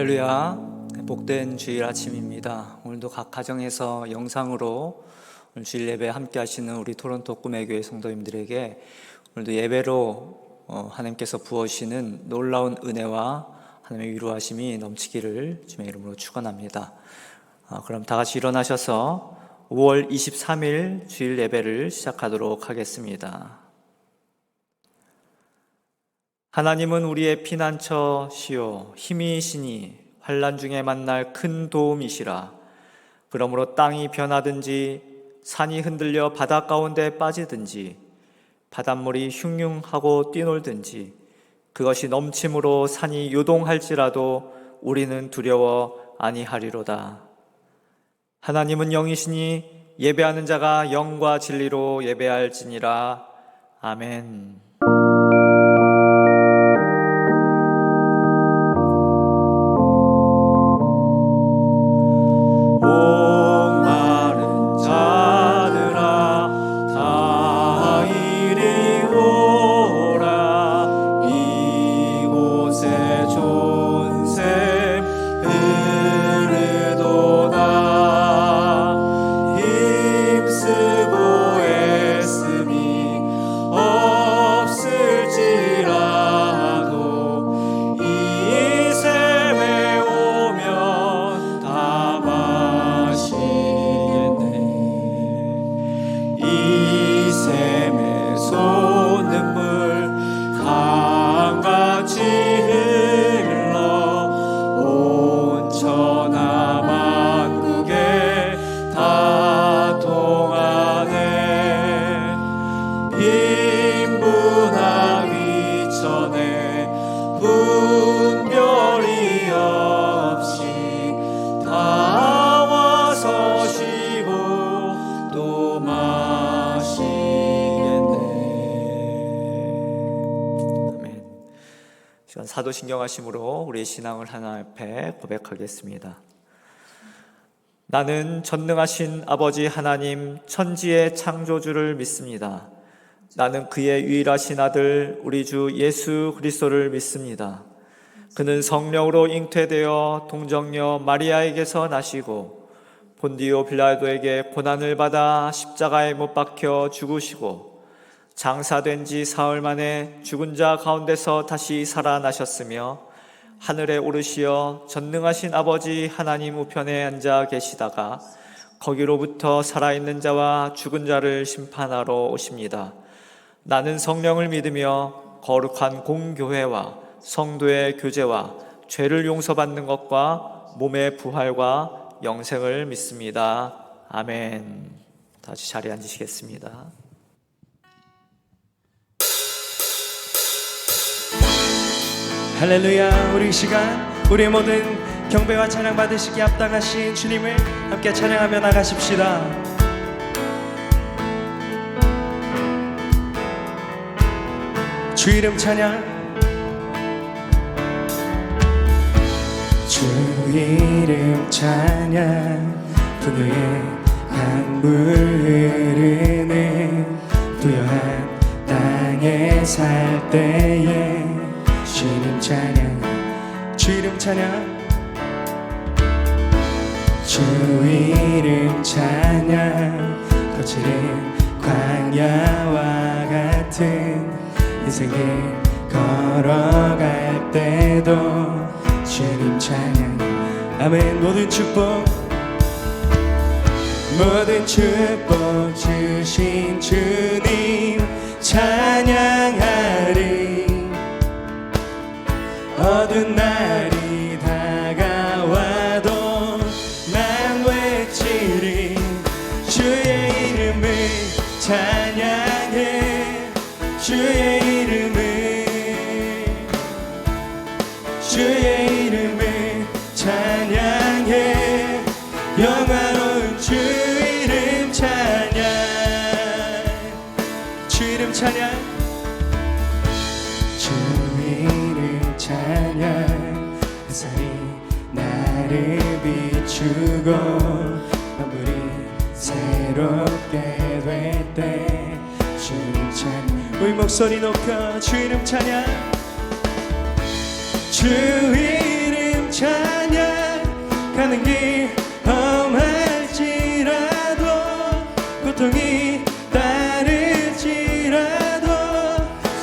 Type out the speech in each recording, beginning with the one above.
할렐루야. 복된 주일 아침입니다. 오늘도 각 가정에서 영상으로 오늘 주일 예배 함께 하시는 우리 토론토 꿈의 교회 성도님들에게 오늘도 예배로 하나님께서 부어주시는 놀라운 은혜와 하나님의 위로하심이 넘치기를 주님의 이름으로 축원합니다. 그럼 다 같이 일어나셔서 5월 23일 주일 예배를 시작하도록 하겠습니다. 하나님은 우리의 피난처시요 힘이시니 환난 중에 만날 큰 도움이시라. 그러므로 땅이 변하든지 산이 흔들려 바다 가운데 빠지든지 바닷물이 흉흉하고 뛰놀든지 그것이 넘침으로 산이 요동할지라도 우리는 두려워 아니하리로다. 하나님은 영이시니 예배하는 자가 영과 진리로 예배할지니라. 아멘. 사도신경하심으로 우리의 신앙을 하나님 앞에 고백하겠습니다. 나는 전능하신 아버지 하나님 천지의 창조주를 믿습니다. 나는 그의 유일하신 아들 우리 주 예수 그리스도를 믿습니다. 그는 성령으로 잉태되어 동정녀 마리아에게서 나시고 본디오 빌라도에게 고난을 받아 십자가에 못 박혀 죽으시고 장사된 지 사흘 만에 죽은 자 가운데서 다시 살아나셨으며 하늘에 오르시어 전능하신 아버지 하나님 우편에 앉아 계시다가 거기로부터 살아있는 자와 죽은 자를 심판하러 오십니다. 나는 성령을 믿으며 거룩한 공교회와 성도의 교제와 죄를 용서받는 것과 몸의 부활과 영생을 믿습니다. 아멘. 다시 자리에 앉으시겠습니다. 할렐루야. 우리 이 시간 우리의 모든 경배와 찬양 받으시기에 합당하신 주님을 함께 찬양하며 나가십시다. 주 이름 찬양. 주 이름 찬양. 분노의 강물 흐르는 부여한 땅에 살 때에 주 이름 찬양. 주 이름 찬양. 주 이름 찬양. 거칠은 광야와 같은 인생을 걸어갈 때도 주 이름 찬양. 아멘. 모든 축복 주신 주님 찬양하리. 어두운 날이 다가와도 난 외치리. 주의 이름을 찬양해. 주의 이름을 찬양해. 영화로운 주 이름 찬양. 주 이름 찬양. 주 이름 찬양. 햇살이 나를 비추고 만물이 새롭게 될 때 주 이름 찬양. 우리 목소리 높여 주 이름 찬양. 주 이름 찬양하는 길 험할지라도 고통이 따를지라도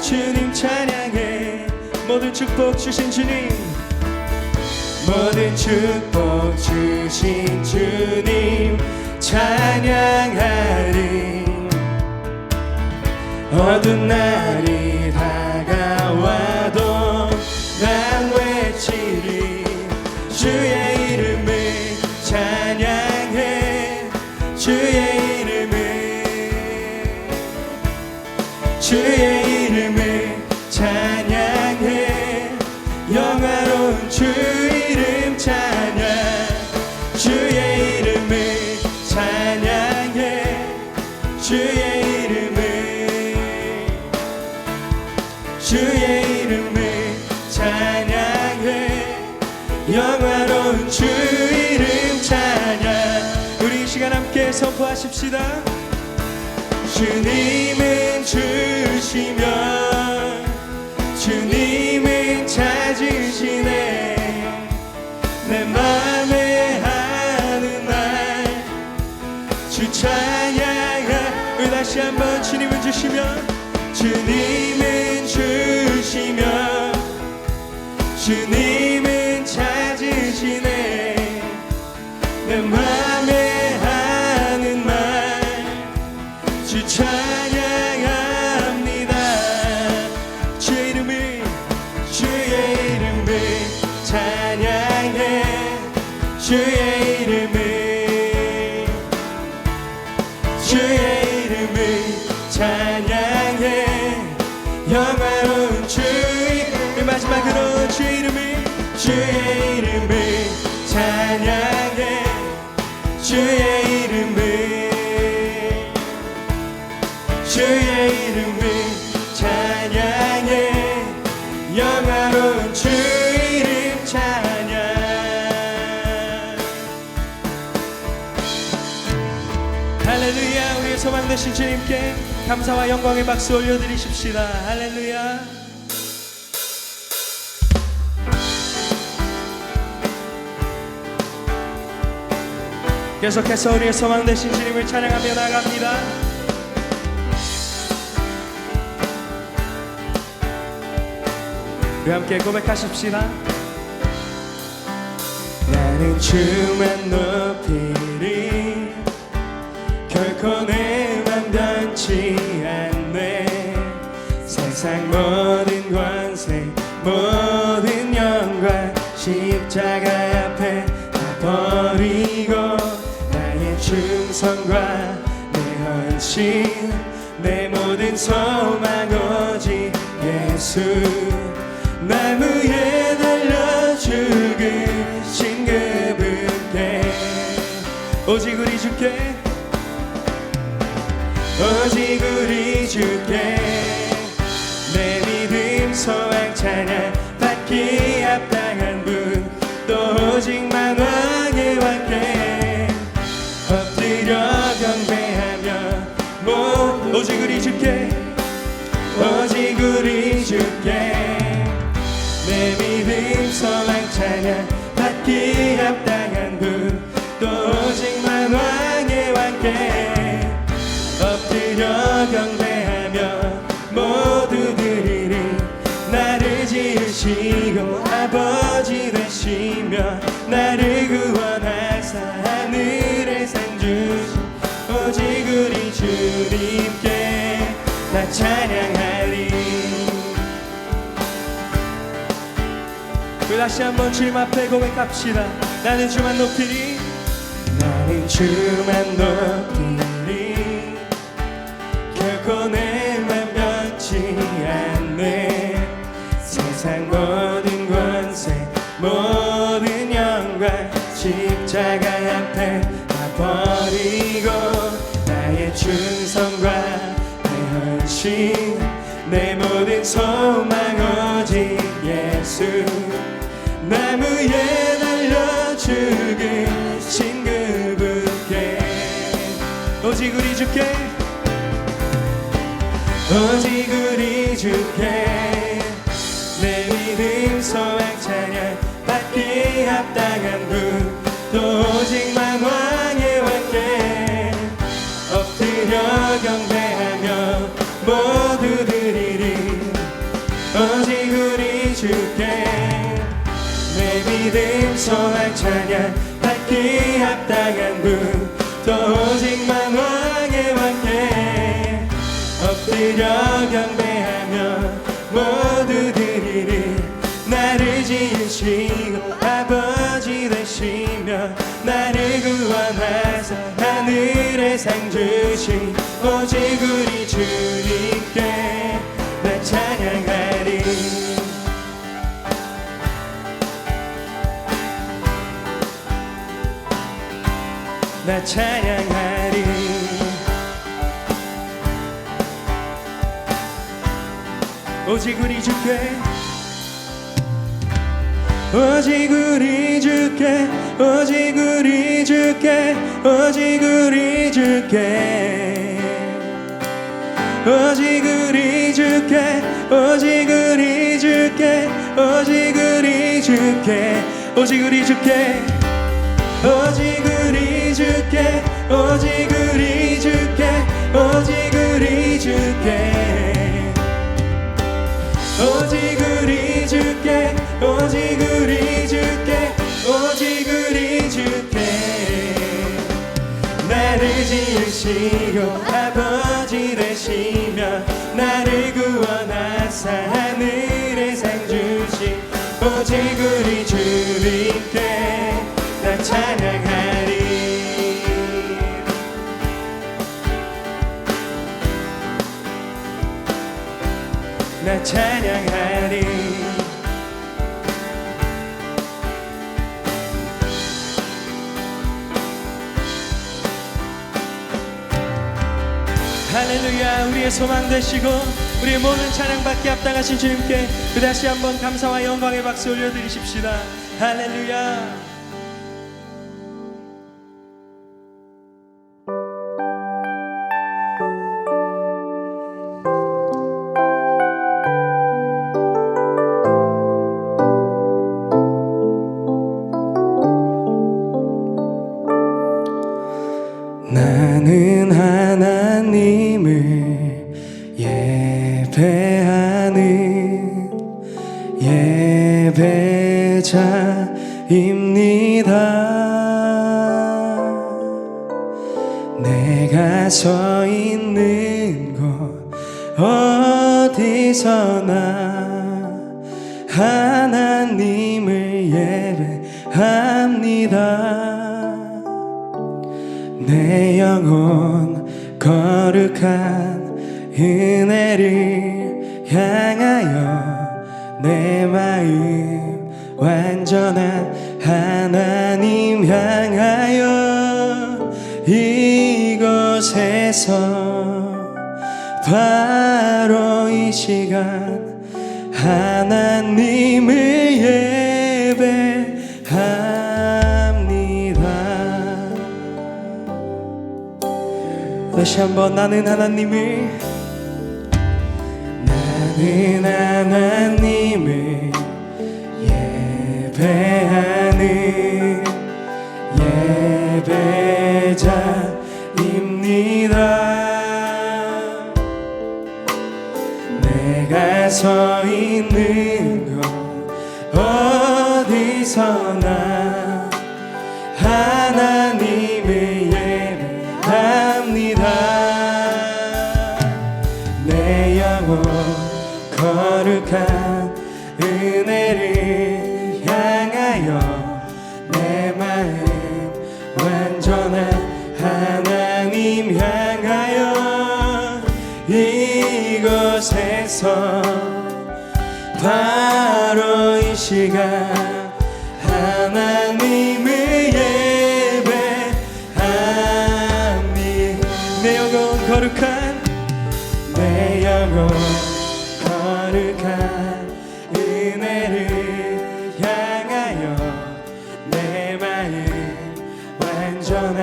주님 찬양해. 모든 축복 주신 주님, 모든 축복 주신 주님 찬양하리. 어두운 날이 다가와도 난 외치리. 주의 이름을 찬양해. 주의 이름을, 주의 이름을 찬양해. 영화로운 주 이름 찬양. 주의 이름을 찬양해. 주의 이름을, 주의 이름을 찬양해. 영화로운 주 이름 찬양. 우리 이 시간 함께 선포하십시다. 주님은 주시며 주님은 찾으시네. 내 맘에 하는 말 주 찬양하. 우리 다시 한번 주님은 주시며 주님은 주시며 주님은 찾으시네. 내 맘에 하는 말 주 찬양합니다. 주의 이름을, 주의 이름을 찬양해. 주의 이름을, 주의 이름을 찬양해. 영화로운 주 이름. 마지막으로 주의 이름을, 주의 이름을 찬양해. 주의 이름을, 주의 이름을 찬양해. 영화로운 주 이름 찬양. 할렐루야. 우리의 소망 되신 주님께 감사와 영광의 박수 올려드리십시다. 할렐루야. 계속해서 우리의 소망 되신 주님을 찬양하며 나아갑니다. 우리 함께 고백하십시다. 나는 주만 높이리. 결코 내 맘 변치 않네. 세상 모든 권세 모든 영광 십자가 앞에 다 버리고 나의 충성과 내 헌신 내 모든 소망 오직 예수. 나무에 달려 죽으신 그분께 오직 우리 주께, 오직 우리 주께 내 믿음 소망 찬양 받기 합당한 분 또 오직 만왕의 왕께 엎드려 경배하며 오직 우리 주께, 오직 우리 주께 내 믿음 소망 찬양 받기 합당한 분 또 오직 만왕의 왕께 엎드려 경배하며 모두 드리리. 나를 지으시고 아버지 되시며 나를 구원하사 하늘에 상 주신 오직 우리 주님께 나 찬양하리. 우리 다시 한번 주님 앞에 고백합시다. 나는 주만 높이리. 나는 주만 높이리. 결코 내 맘 변치 않네. 세상 모든 권세 모든 영광 십자가 앞에 다 버리고 나의 충성과 내 헌신 내 모든 소망 오직 예수. 나무에 달려 죽으신 그분께 오직 우리 주께, 오직 우리 주께 내 믿음 소망 찬양 받기 분 또 오직만 왕의 왕께 엎드려 경배하며 모두 드리리 오직 우리 주께 내 믿음 소망 찬양 받기 합당한 분 또 오직만 왕의 왕께 엎드려 경배하며 모두 드리리 나를 지으시고 아버지 되시며 나를 구원하사 하늘에 상 주신 오직 우리 주님께 나 찬양하리 나 찬양하리 오직 우리 주께 오직 우리 주께 오직 우리 주께 오직 우리 주께 오직 우리 주께 오직 우리 주께 오직 우리 주께 오직 우리 주께 오직 우리 주께 오직 우리 주께 오직 우리 주께 오직 우리 주께 오직 우리 주께 오직 우리 주께 나를 지으시고 아버지 되시며 나를 구원하사 하늘에 상 주신 오직 우리 주님께 나 찬양하리 나 찬양하리 할렐루야 우리의 소망 되시고 우리의 모든 찬양받기 합당하신 주님께 그 다시 한번 감사와 영광의 박수 올려드리십시다 할렐루야 나는 하나님을 예배하는 예배자입니다. 내가 서 있는 곳 어디서나 하나님을 예배합니다. 내 영혼 거룩한 은혜를 향하여 내 마음 완전한 하나님 향하여 이곳에서 바로 이 시간 하나님을 예배합니다. 다시 한번 나는 하나님을 예배하는 예배자입니다. 내가 서 있는 곳 어디서나 하나님을 예배합니다. 내 영혼 거룩한 은혜를 향하여 내 마음 완전한 하나님 향하여 이곳에서 바로 이 시간 하나님을 예배합니다. 내 영혼 거룩한 내 영혼 거룩한 은혜를 향하여 내 마음 완전한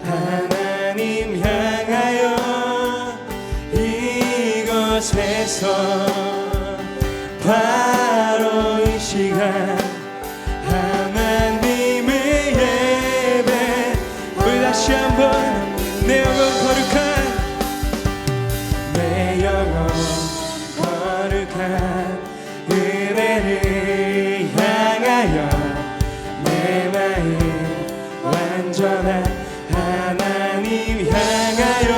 하나님 향하여 이곳에서 바로 이 시간 하나님을 내 영혼 거룩한 내 영혼 거룩한 은혜를 향하여 내 마음 완전한 하나님 향하여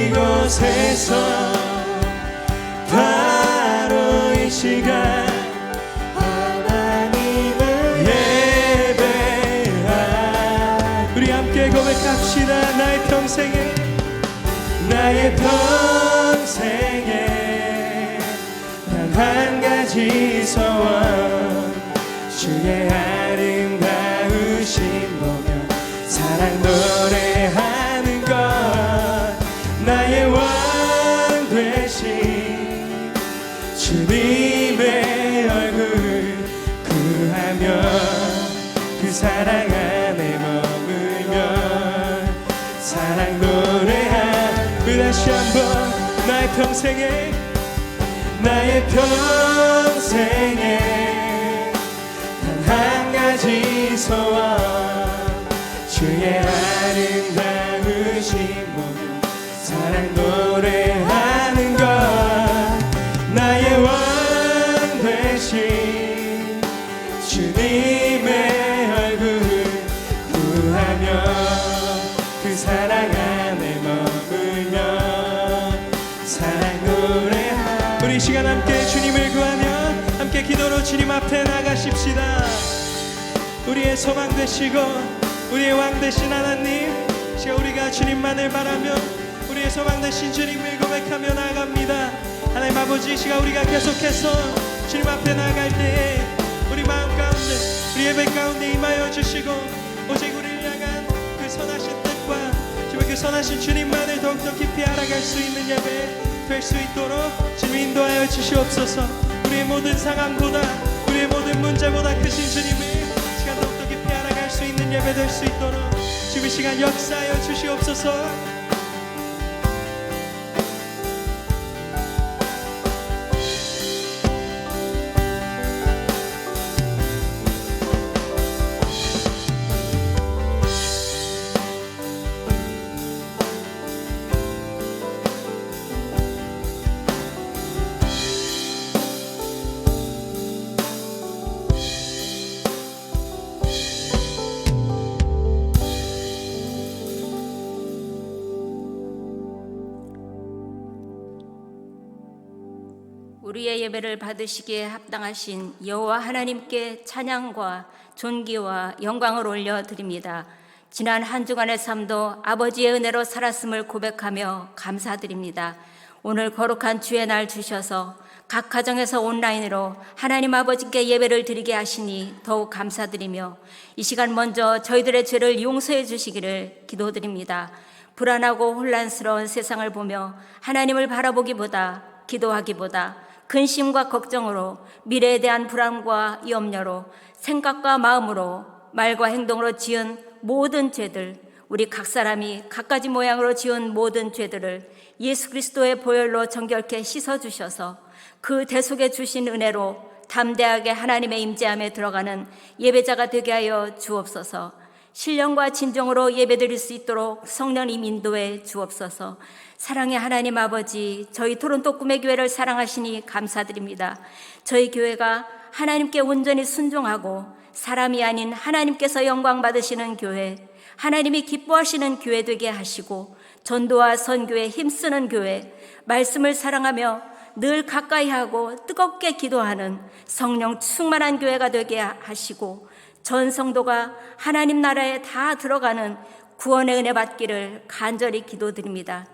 이곳에서 바로 이 시간 하나님을 예배하 우리 함께 고백합시다. 나의 평생에 단 한 가지 소원 주의 아름다우신 보며 사랑 노래하는 것 나의 왕 되신 주님의 얼굴 구하며 그 사랑 안에 머물며 사랑 노래하며 다시 한번 나의 평생에 단 한 가지 소원 주의 아름다우신 보며 사랑 노래하는 것 나의 왕 되신 주님의 얼굴 구하며 그 사랑 안에 머물며 사랑 노래하 우리 이 시간 함께 주님을 구하며 함께 기도로 주님 앞에 나가십시다. 우리의 소망 되시고 우리의 왕 되신 하나님, 시간 우리가 주님만을 바라며 우리의 소망 되신 주님을 고백하며 나아갑니다. 하나님 아버지, 시간 우리가 계속해서 주님 앞에 나아갈 때에 우리 마음 가운데 우리 예배 가운데 임하여 주시고 오직 우리를 향한 그 선하신 뜻과 주님의 그 선하신 주님만을 더욱더 깊이 알아갈 수 있는 예배 될 수 있도록 주님 인도하여 주시옵소서. 우리의 모든 상황보다 우리의 모든 문제보다 크신 주님을 시간 더욱더 깊이 알아갈 수 있는 예배 될 수 있도록 주님 이 시간 역사하여 주시옵소서. 우리의 예배를 받으시기에 합당하신 여호와 하나님께 찬양과 존귀와 영광을 올려드립니다. 지난 한 주간의 삶도 아버지의 은혜로 살았음을 고백하며 감사드립니다. 오늘 거룩한 주의 날 주셔서 각 가정에서 온라인으로 하나님 아버지께 예배를 드리게 하시니 더욱 감사드리며 이 시간 먼저 저희들의 죄를 용서해 주시기를 기도드립니다. 불안하고 혼란스러운 세상을 보며 하나님을 바라보기보다 기도하기보다 근심과 걱정으로 미래에 대한 불안과 염려로 생각과 마음으로 말과 행동으로 지은 모든 죄들, 우리 각 사람이 각가지 모양으로 지은 모든 죄들을 예수 그리스도의 보혈로 정결케 씻어주셔서 그 대속에 주신 은혜로 담대하게 하나님의 임재함에 들어가는 예배자가 되게 하여 주옵소서. 신령과 진정으로 예배드릴 수 있도록 성령님 인도해 주옵소서. 사랑의 하나님 아버지, 저희 토론토 꿈의 교회를 사랑하시니 감사드립니다. 저희 교회가 하나님께 온전히 순종하고 사람이 아닌 하나님께서 영광 받으시는 교회, 하나님이 기뻐하시는 교회 되게 하시고 전도와 선교에 힘쓰는 교회, 말씀을 사랑하며 늘 가까이 하고 뜨겁게 기도하는 성령 충만한 교회가 되게 하시고 전 성도가 하나님 나라에 다 들어가는 구원의 은혜 받기를 간절히 기도드립니다.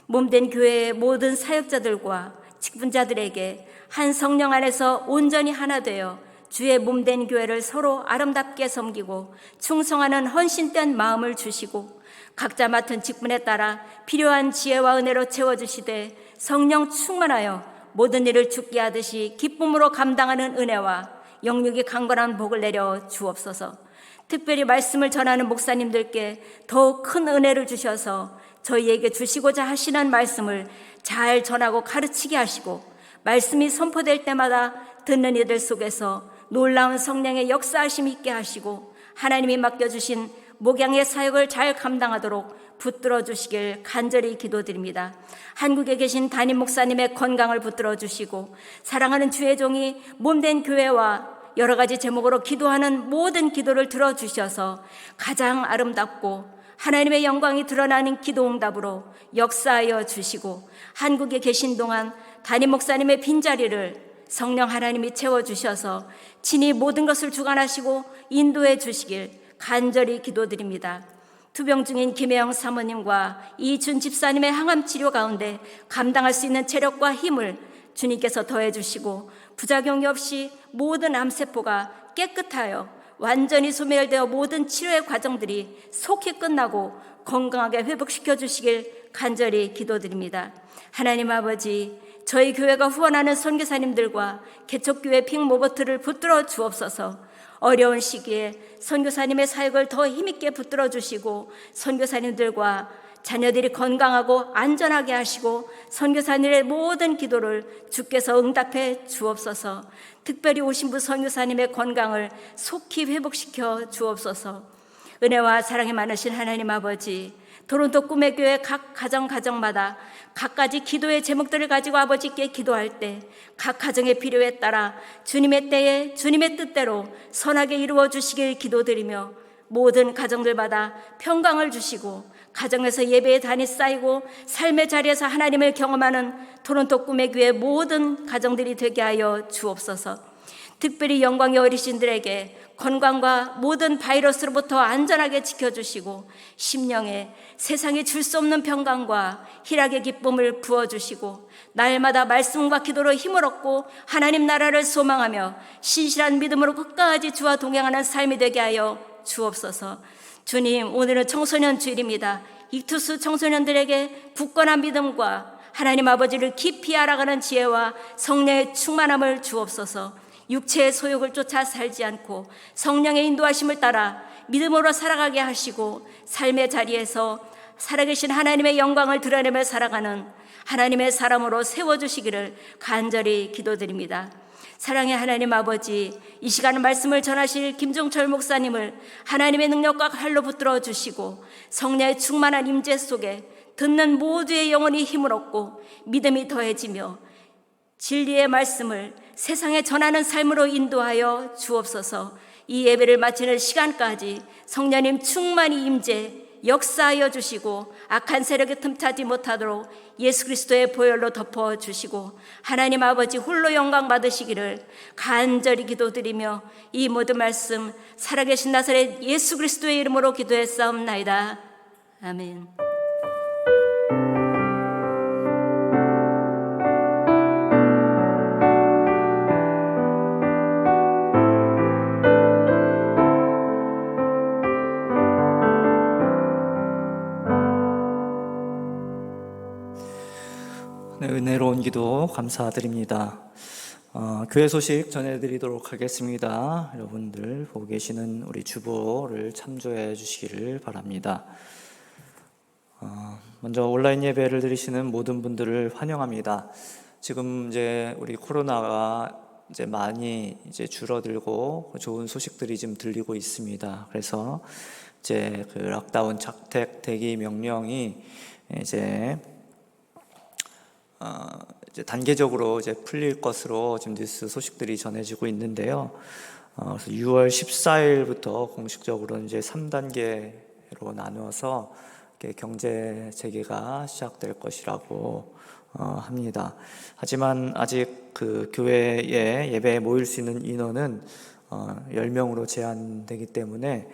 몸된 교회의 모든 사역자들과 직분자들에게 한 성령 안에서 온전히 하나 되어 주의 몸된 교회를 서로 아름답게 섬기고 충성하는 헌신된 마음을 주시고 각자 맡은 직분에 따라 필요한 지혜와 은혜로 채워주시되 성령 충만하여 모든 일을 죽게 하듯이 기쁨으로 감당하는 은혜와 영육이 강건한 복을 내려 주옵소서. 특별히 말씀을 전하는 목사님들께 더욱 큰 은혜를 주셔서 저희에게 주시고자 하시는 말씀을 잘 전하고 가르치게 하시고 말씀이 선포될 때마다 듣는 이들 속에서 놀라운 성령의 역사하심이 있게 하시고 하나님이 맡겨주신 목양의 사역을 잘 감당하도록 붙들어 주시길 간절히 기도드립니다. 한국에 계신 담임 목사님의 건강을 붙들어 주시고 사랑하는 주의 종이 몸된 교회와 여러 가지 제목으로 기도하는 모든 기도를 들어주셔서 가장 아름답고 하나님의 영광이 드러나는 기도응답으로 역사하여 주시고 한국에 계신 동안 담임 목사님의 빈자리를 성령 하나님이 채워주셔서 친히 모든 것을 주관하시고 인도해 주시길 간절히 기도드립니다. 투병 중인 김혜영 사모님과 이준 집사님의 항암 치료 가운데 감당할 수 있는 체력과 힘을 주님께서 더해 주시고 부작용이 없이 모든 암세포가 깨끗하여 완전히 소멸되어 모든 치료의 과정들이 속히 끝나고 건강하게 회복시켜 주시길 간절히 기도드립니다. 하나님 아버지, 저희 교회가 후원하는 선교사님들과 개척교회 빅모버트를 붙들어 주옵소서. 어려운 시기에 선교사님의 사역을 더 힘있게 붙들어 주시고 선교사님들과 자녀들이 건강하고 안전하게 하시고 선교사님의 모든 기도를 주께서 응답해 주옵소서. 특별히 오신부 선교사님의 건강을 속히 회복시켜 주옵소서. 은혜와 사랑이 많으신 하나님 아버지, 토론토 꿈의 교회 각 가정마다 각가지 기도의 제목들을 가지고 아버지께 기도할 때 각 가정의 필요에 따라 주님의 때에 주님의 뜻대로 선하게 이루어 주시길 기도드리며 모든 가정들마다 평강을 주시고 가정에서 예배에 단이 쌓이고 삶의 자리에서 하나님을 경험하는 토론토 꿈의 교회 모든 가정들이 되게 하여 주옵소서. 특별히 영광의 어르신들에게 건강과 모든 바이러스로부터 안전하게 지켜주시고 심령에 세상에 줄 수 없는 평강과 희락의 기쁨을 부어주시고 날마다 말씀과 기도로 힘을 얻고 하나님 나라를 소망하며 신실한 믿음으로 끝까지 주와 동행하는 삶이 되게 하여 주옵소서. 주님, 오늘은 청소년 주일입니다. 익투스 청소년들에게 굳건한 믿음과 하나님 아버지를 깊이 알아가는 지혜와 성령의 충만함을 주옵소서. 육체의 소욕을 쫓아 살지 않고 성령의 인도하심을 따라 믿음으로 살아가게 하시고 삶의 자리에서 살아계신 하나님의 영광을 드러내며 살아가는 하나님의 사람으로 세워주시기를 간절히 기도드립니다. 사랑의 하나님 아버지, 이 시간 말씀을 전하실 김종철 목사님을 하나님의 능력과 활로 붙들어 주시고 성령의 충만한 임재 속에 듣는 모두의 영혼이 힘을 얻고 믿음이 더해지며 진리의 말씀을 세상에 전하는 삶으로 인도하여 주옵소서. 이 예배를 마치는 시간까지 성령님 충만히 임재 역사하여 주시고 악한 세력에 틈타지 못하도록 예수 그리스도의 보혈로 덮어주시고 하나님 아버지 홀로 영광 받으시기를 간절히 기도드리며 이 모든 말씀 살아계신 나사렛 예수 그리스도의 이름으로 기도했사옵나이다. 아멘. 네, 은혜로운 기도 감사드립니다. 교회 소식 전해드리도록 하겠습니다. 여러분들 보고 계시는 우리 주보를 참조해 주시기를 바랍니다. 먼저 온라인 예배를 드리시는 모든 분들을 환영합니다. 지금 이제 우리 코로나가 이제 많이 이제 줄어들고 좋은 소식들이 지금 들리고 있습니다. 그래서 이제 그 락다운 자택 대기 명령이 이제 단계적으로 이제 풀릴 것으로 지금 뉴스 소식들이 전해지고 있는데요. 그래서 6월 14일부터 공식적으로 이제 3단계로 나누어서 경제 재개가 시작될 것이라고 합니다. 하지만 아직 그 교회에 예배에 모일 수 있는 인원은 10명으로 제한되기 때문에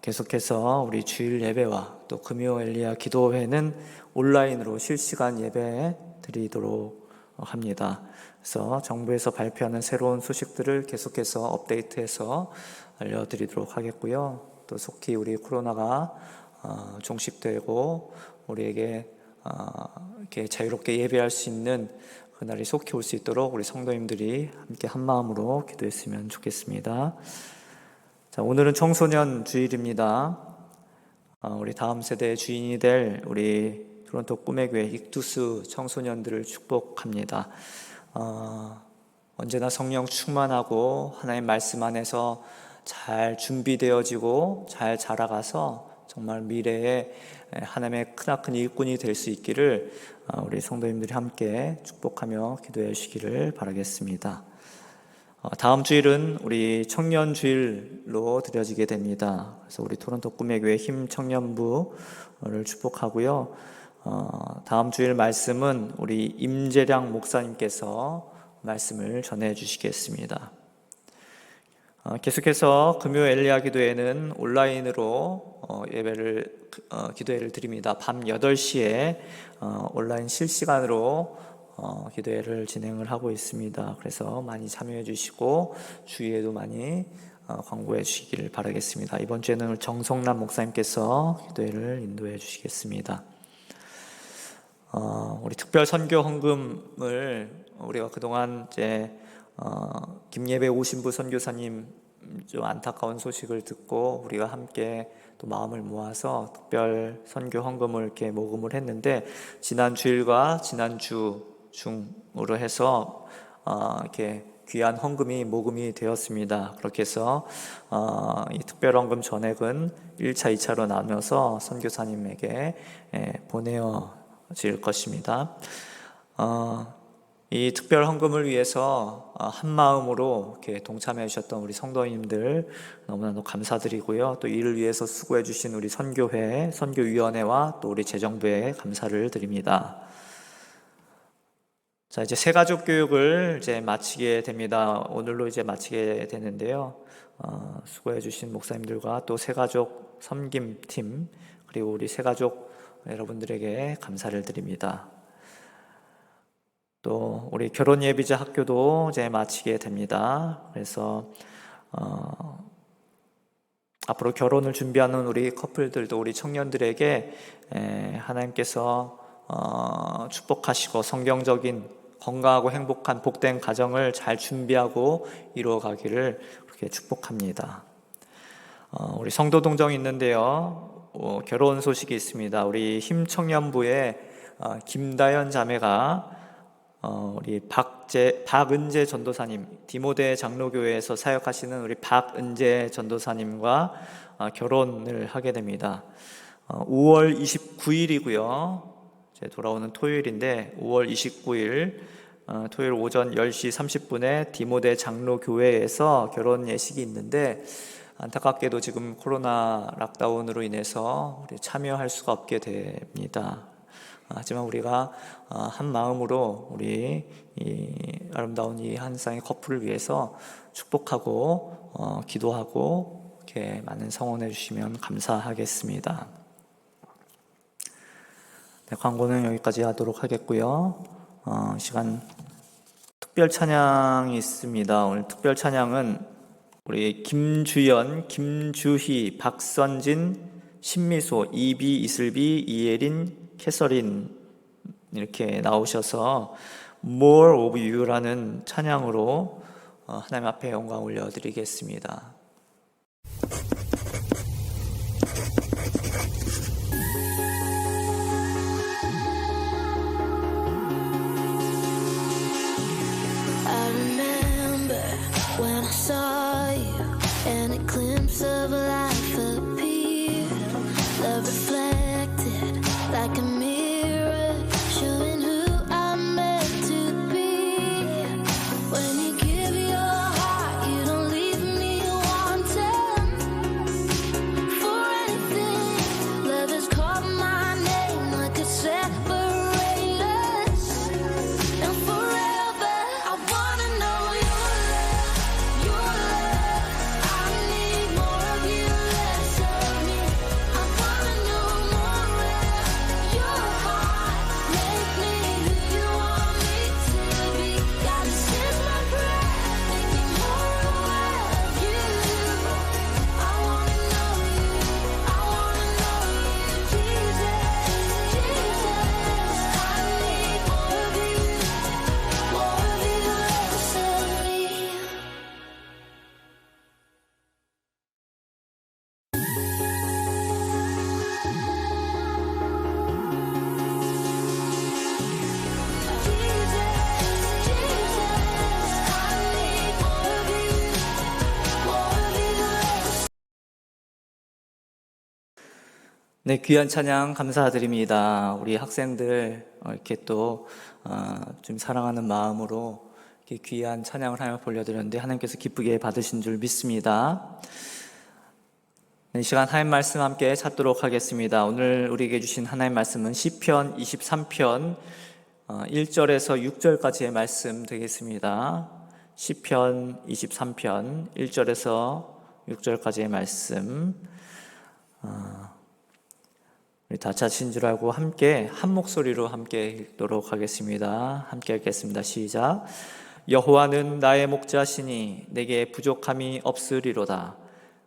계속해서 우리 주일 예배와 또 금요 엘리야 기도회는 온라인으로 실시간 예배 드리도록 합니다. 그래서 정부에서 발표하는 새로운 소식들을 계속해서 업데이트해서 알려드리도록 하겠고요. 또 속히 우리 코로나가 종식되고 우리에게 이렇게 자유롭게 예배할 수 있는 그날이 속히 올 수 있도록 우리 성도님들이 함께 한 마음으로 기도했으면 좋겠습니다. 자, 오늘은 청소년 주일입니다. 우리 다음 세대의 주인이 될 우리 토론토 꿈의 교회 익투스 청소년들을 축복합니다. 언제나 성령 충만하고 하나님 말씀 안에서 잘 준비되어지고 잘 자라가서 정말 미래에 하나님의 크나큰 일꾼이 될 수 있기를 우리 성도님들이 함께 축복하며 기도해 주시기를 바라겠습니다. 다음 주일은 우리 청년 주일로 드려지게 됩니다. 그래서 우리 토론토 꿈의 교회 힘 청년부를 축복하고요. 다음 주일 말씀은 우리 임재량 목사님께서 말씀을 전해 주시겠습니다. 계속해서 금요 엘리야 기도회는 온라인으로 기도회를 드립니다. 밤 8시에 온라인 실시간으로 기도회를 진행을 하고 있습니다. 그래서 많이 참여해 주시고 주위에도 많이 광고해 주시기를 바라겠습니다. 이번 주에는 정성남 목사님께서 기도회를 인도해 주시겠습니다. 우리 특별 선교 헌금을 우리가 그동안 이제 김예배 오신부 선교사님 좀 안타까운 소식을 듣고 우리가 함께 또 마음을 모아서 특별 선교 헌금을 이렇게 모금을 했는데, 지난 주일과 지난주 중으로 해서 이렇게 귀한 헌금이 모금이 되었습니다. 그렇게 해서 이 특별 헌금 전액은 1차, 2차로 나눠서 선교사님에게 보내어질 것입니다. 이 특별 헌금을 위해서 한 마음으로 이렇게 동참해 주셨던 우리 성도님들 너무나도 감사드리고요. 또 이를 위해서 수고해 주신 우리 선교회, 선교위원회와 또 우리 재정부에 감사를 드립니다. 자, 이제 새가족 교육을 이제 마치게 됩니다. 오늘로 이제 마치게 되는데요. 수고해 주신 목사님들과 또 새가족 섬김팀, 그리고 우리 새가족 여러분들에게 감사를 드립니다. 또 우리 결혼 예비자 학교도 이제 마치게 됩니다. 그래서 앞으로 결혼을 준비하는 우리 커플들도, 우리 청년들에게 하나님께서 축복하시고 성경적인 건강하고 행복한 복된 가정을 잘 준비하고 이루어가기를 그렇게 축복합니다. 우리 성도 동정이 있는데요. 결혼 소식이 있습니다. 우리 힘청년부의 김다연 자매가 우리 박은재 전도사님, 디모데 장로교회에서 사역하시는 우리 박은재 전도사님과 결혼을 하게 됩니다. 5월 29일이고요. 이제 돌아오는 토요일인데 5월 29일 토요일 오전 10시 30분에 디모데 장로교회에서 결혼 예식이 있는데, 안타깝게도 지금 코로나 락다운으로 인해서 우리 참여할 수가 없게 됩니다. 하지만 우리가 한 마음으로 우리 이 아름다운 이 한 쌍의 커플을 위해서 축복하고 기도하고 이렇게 많은 성원해 주시면 감사하겠습니다. 네, 광고는 여기까지 하도록 하겠고요. 시간 특별 찬양이 있습니다. 오늘 특별 찬양은 우리 김주연, 김주희, 박선진, 신미소, 이비, 이슬비, 이예린, 캐서린 이렇게 나오셔서 More of You라는 찬양으로 하나님 앞에 영광 올려드리겠습니다. I remember when I saw you and a glimpse of life appeared. Love reflected like a mirror, showing who I'm meant to be. When you give your heart, you don't leave me wanting for anything. Love has called my name like a separate us, and forever I wanna know your love, your love. I need more of you, less of me. I wanna know more of your 네, 귀한 찬양 감사드립니다. 우리 학생들 이렇게 또 좀 사랑하는 마음으로 이렇게 귀한 찬양을 하나님 앞에 올려드렸는데 하나님께서 기쁘게 받으신 줄 믿습니다. 이 시간 하나님 말씀 함께 찾도록 하겠습니다. 오늘 우리에게 주신 하나님 말씀은 시편 23편 1절에서 6절까지의 말씀 되겠습니다. 시편 23편 1절에서 6절까지의 말씀, 우리 다 찾으신 줄 알고 함께 한 목소리로 함께 읽도록 하겠습니다. 함께 읽겠습니다. 시작. 여호와는 나의 목자시니 내게 부족함이 없으리로다.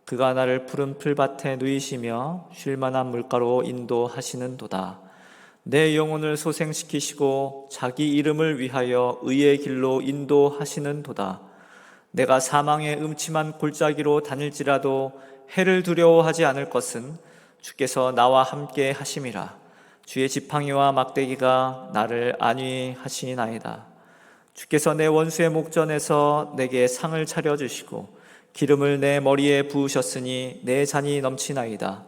그가 나를 푸른 풀밭에 누이시며 쉴만한 물가로 인도하시는도다. 내 영혼을 소생시키시고 자기 이름을 위하여 의의 길로 인도하시는도다. 내가 사망의 음침한 골짜기로 다닐지라도 해를 두려워하지 않을 것은 주께서 나와 함께 하심이라. 주의 지팡이와 막대기가 나를 안위하시나이다. 주께서 내 원수의 목전에서 내게 상을 차려주시고 기름을 내 머리에 부으셨으니 내 잔이 넘치나이다.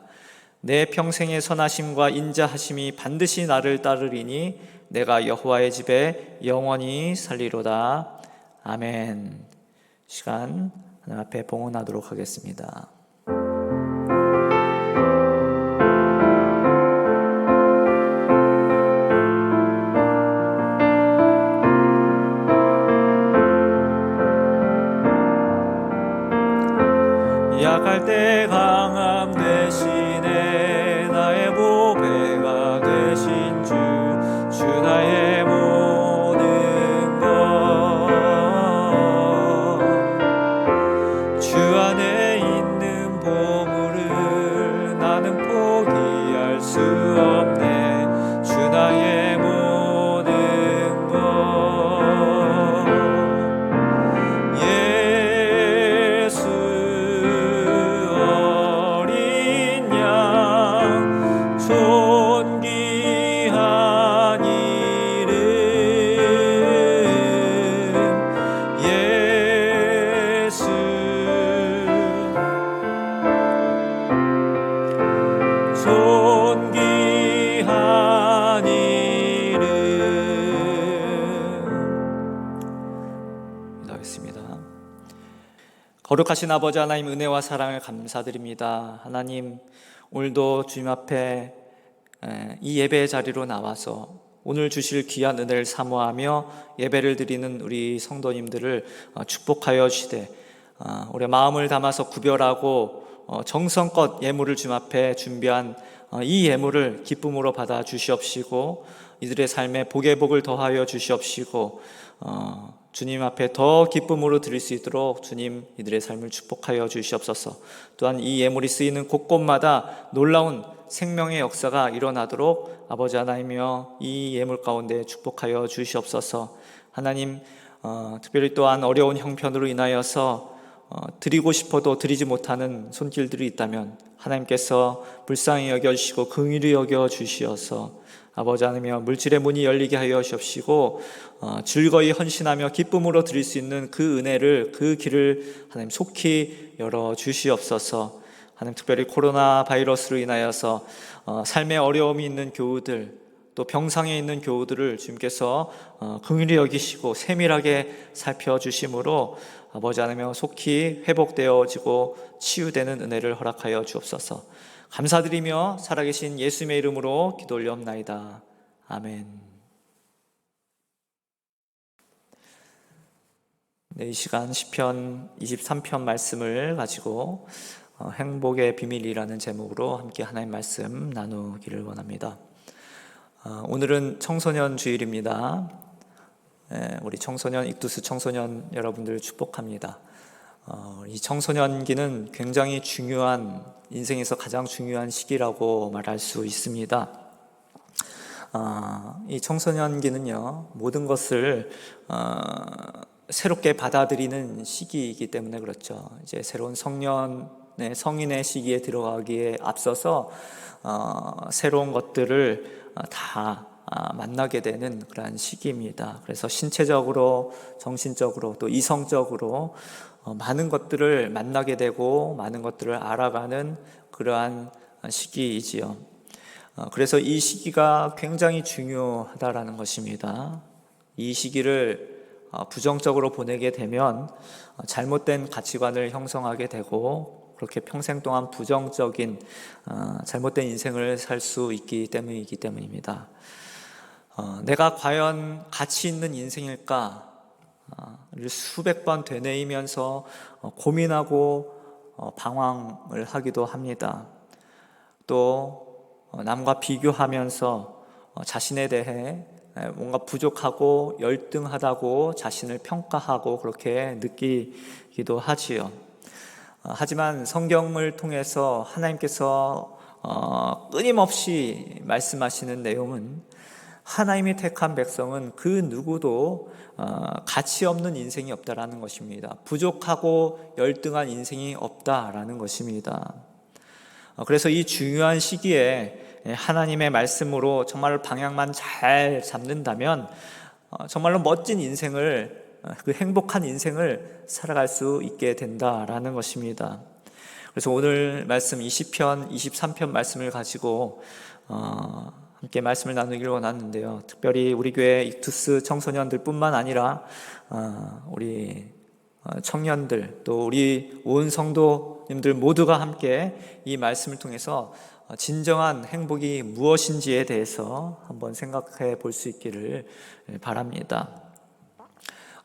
내 평생의 선하심과 인자하심이 반드시 나를 따르리니 내가 여호와의 집에 영원히 살리로다. 아멘. 시간 하나님 앞에 봉헌하도록 하겠습니다. 약할 때 강함 대신에 나의 보배가 되신 주 나의 모든 것, 주 안에 있는 보물을 나는 포기할 수 없네. 주 나의 모든 것, 존귀한 이름. 기도하겠습니다. 거룩하신 아버지 하나님, 은혜와 사랑을 감사드립니다. 하나님, 오늘도 주님 앞에 이 예배의 자리로 나와서 오늘 주실 귀한 은혜를 사모하며 예배를 드리는 우리 성도님들을 축복하여 주시되, 우리 마음을 담아서 구별하고 정성껏 예물을 주님 앞에 준비한 이 예물을 기쁨으로 받아 주시옵시고, 이들의 삶에 복의 복을 더하여 주시옵시고, 주님 앞에 더 기쁨으로 드릴 수 있도록 주님 이들의 삶을 축복하여 주시옵소서. 또한 이 예물이 쓰이는 곳곳마다 놀라운 생명의 역사가 일어나도록 아버지 하나님이여 이 예물 가운데 축복하여 주시옵소서. 하나님, 특별히 또한 어려운 형편으로 인하여서 드리고 싶어도 드리지 못하는 손길들이 있다면 하나님께서 불쌍히 여겨주시고 긍휼히 여겨주시어서 아버지 하나님이여 물질의 문이 열리게 하여 주옵시고, 즐거이 헌신하며 기쁨으로 드릴 수 있는 그 은혜를, 그 길을 하나님 속히 열어주시옵소서. 하나님, 특별히 코로나 바이러스로 인하여서 삶에 어려움이 있는 교우들, 또 병상에 있는 교우들을 주님께서 긍휼히 여기시고 세밀하게 살펴주심으로 아버지 하나님 속히 회복되어지고 치유되는 은혜를 허락하여 주옵소서. 감사드리며 살아계신 예수님의 이름으로 기도 올려옵나이다. 아멘. 네, 이 시간 시편 23편 말씀을 가지고 행복의 비밀이라는 제목으로 함께 하나님 말씀 나누기를 원합니다. 오늘은 청소년 주일입니다. 우리 청소년, 익두스 청소년 여러분들 축복합니다. 이 청소년기는 굉장히 중요한, 인생에서 가장 중요한 시기라고 말할 수 있습니다. 이 청소년기는요, 모든 것을 새롭게 받아들이는 시기이기 때문에 그렇죠. 이제 새로운 성인의 시기에 들어가기에 앞서서 새로운 것들을 다 만나게 되는 그러한 시기입니다. 그래서 신체적으로, 정신적으로, 또 이성적으로 많은 것들을 만나게 되고 많은 것들을 알아가는 그러한 시기이지요. 그래서 이 시기가 굉장히 중요하다라는 것입니다. 이 시기를 부정적으로 보내게 되면 잘못된 가치관을 형성하게 되고 그렇게 평생 동안 부정적인 잘못된 인생을 살 수 있기 때문입니다. 내가 과연 가치 있는 인생일까? 수백 번 되뇌이면서 고민하고 방황을 하기도 합니다. 또 남과 비교하면서 자신에 대해 뭔가 부족하고 열등하다고 자신을 평가하고 그렇게 느끼기도 하지요. 하지만 성경을 통해서 하나님께서 끊임없이 말씀하시는 내용은 하나님이 택한 백성은 그 누구도 가치 없는 인생이 없다라는 것입니다. 부족하고 열등한 인생이 없다라는 것입니다. 그래서 이 중요한 시기에 하나님의 말씀으로 정말 방향만 잘 잡는다면 정말로 멋진 인생을, 그 행복한 인생을 살아갈 수 있게 된다라는 것입니다. 그래서 오늘 말씀 20편, 23편 말씀을 가지고 함께 말씀을 나누기를 원하는데요. 특별히 우리 교회 익투스 청소년들 뿐만 아니라 우리 청년들 또 우리 온 성도님들 모두가 함께 이 말씀을 통해서 진정한 행복이 무엇인지에 대해서 한번 생각해 볼 수 있기를 바랍니다.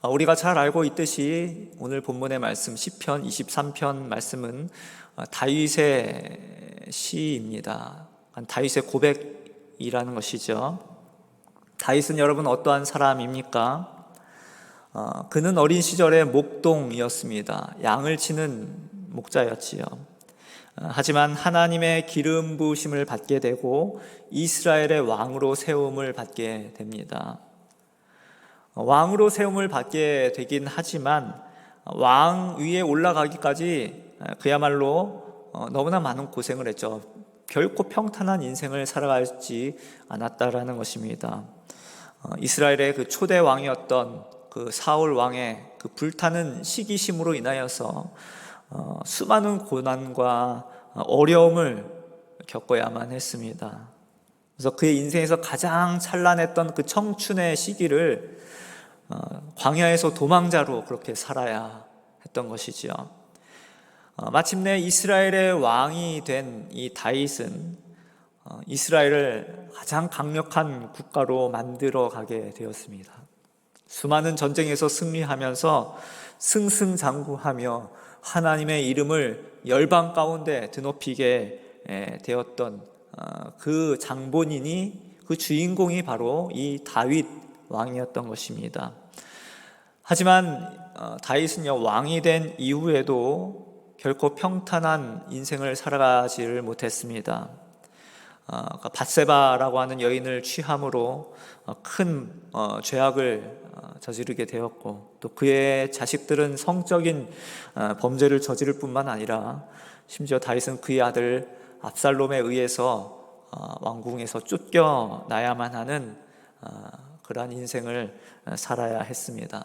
우리가 잘 알고 있듯이 오늘 본문의 말씀 10편, 23편 말씀은 다윗의 시입니다. 다윗의 고백이라는 것이죠. 다윗은 여러분 어떠한 사람입니까? 그는 어린 시절에 목동이었습니다. 양을 치는 목자였지요. 하지만 하나님의 기름 부으심을 받게 되고 이스라엘의 왕으로 세움을 받게 됩니다. 왕으로 세움을 받게 되긴 하지만 왕 위에 올라가기까지 그야말로 너무나 많은 고생을 했죠. 결코 평탄한 인생을 살아가지 않았다라는 것입니다. 이스라엘의 그 초대 왕이었던 그 사울 왕의 그 불타는 시기심으로 인하여서 수많은 고난과 어려움을 겪어야만 했습니다. 그래서 그의 인생에서 가장 찬란했던 그 청춘의 시기를 광야에서 도망자로 그렇게 살아야 했던 것이지요. 마침내 이스라엘의 왕이 된 이 다윗은 이스라엘을 가장 강력한 국가로 만들어 가게 되었습니다. 수많은 전쟁에서 승리하면서 승승장구하며 하나님의 이름을 열방 가운데 드높이게 되었던 그 장본인이, 그 주인공이 바로 이 다윗 왕이었던 것입니다. 하지만 다윗은요, 왕이 된 이후에도 결코 평탄한 인생을 살아가지를 못했습니다. 밧세바라고 하는 여인을 취함으로 큰 죄악을 저지르게 되었고, 또 그의 자식들은 성적인 범죄를 저지를 뿐만 아니라 심지어 다윗은 그의 아들 압살롬에 의해서 왕궁에서 쫓겨나야만 하는 그러한 인생을 살아야 했습니다.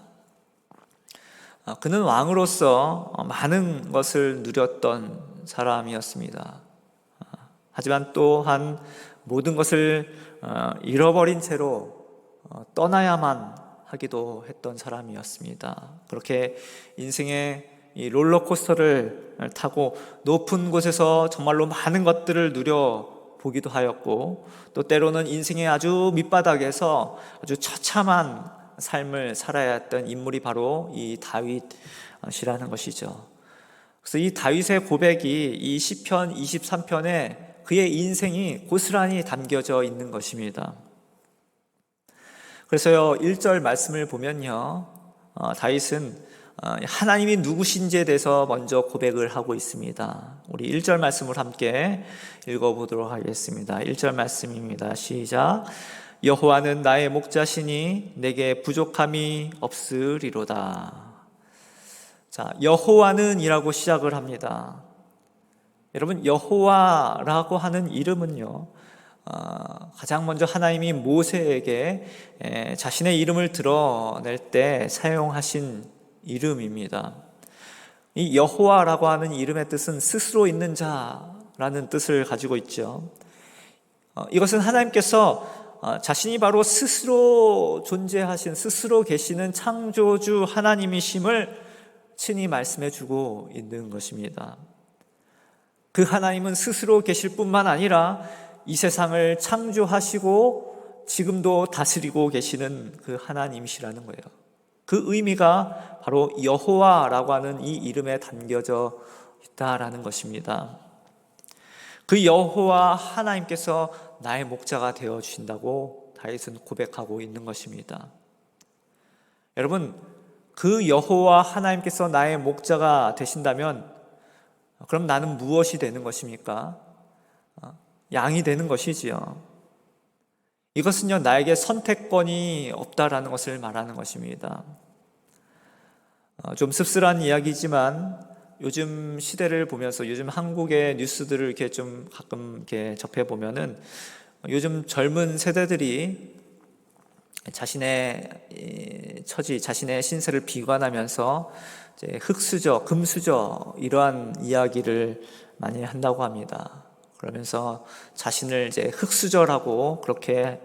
그는 왕으로서 많은 것을 누렸던 사람이었습니다. 하지만 또한 모든 것을 잃어버린 채로 떠나야만 하기도 했던 사람이었습니다. 그렇게 인생의 이 롤러코스터를 타고 높은 곳에서 정말로 많은 것들을 누려보기도 하였고, 또 때로는 인생의 아주 밑바닥에서 아주 처참한 삶을 살아야 했던 인물이 바로 이 다윗이라는 것이죠. 그래서 이 다윗의 고백이 이 시편 23편에 그의 인생이 고스란히 담겨져 있는 것입니다. 그래서요, 1절 말씀을 보면요, 다윗은 하나님이 누구신지에 대해서 먼저 고백을 하고 있습니다. 우리 1절 말씀을 함께 읽어보도록 하겠습니다. 1절 말씀입니다. 시작. 여호와는 나의 목자시니 내게 부족함이 없으리로다. 자, 여호와는 이라고 시작을 합니다. 여러분, 여호와라고 하는 이름은요, 가장 먼저 하나님이 모세에게 자신의 이름을 드러낼 때 사용하신 이름입니다. 이 여호와라고 하는 이름의 뜻은 스스로 있는 자라는 뜻을 가지고 있죠. 이것은 하나님께서 자신이 바로 스스로 존재하신, 스스로 계시는 창조주 하나님이심을 친히 말씀해 주고 있는 것입니다. 그 하나님은 스스로 계실 뿐만 아니라 이 세상을 창조하시고 지금도 다스리고 계시는 그 하나님이시라는 거예요. 그 의미가 바로 여호와라고 하는 이 이름에 담겨져 있다라는 것입니다. 그 여호와 하나님께서 나의 목자가 되어 주신다고 다윗은 고백하고 있는 것입니다. 여러분, 그 여호와 하나님께서 나의 목자가 되신다면 그럼 나는 무엇이 되는 것입니까? 양이 되는 것이지요. 이것은요, 나에게 선택권이 없다라는 것을 말하는 것입니다. 좀 씁쓸한 이야기지만 요즘 시대를 보면서 요즘 한국의 뉴스들을 이렇게 좀 가끔 이렇게 접해 보면은 요즘 젊은 세대들이 자신의 처지, 자신의 신세를 비관하면서 이제 흙수저, 금수저 이러한 이야기를 많이 한다고 합니다. 그러면서 자신을 이제 흙수저라고 그렇게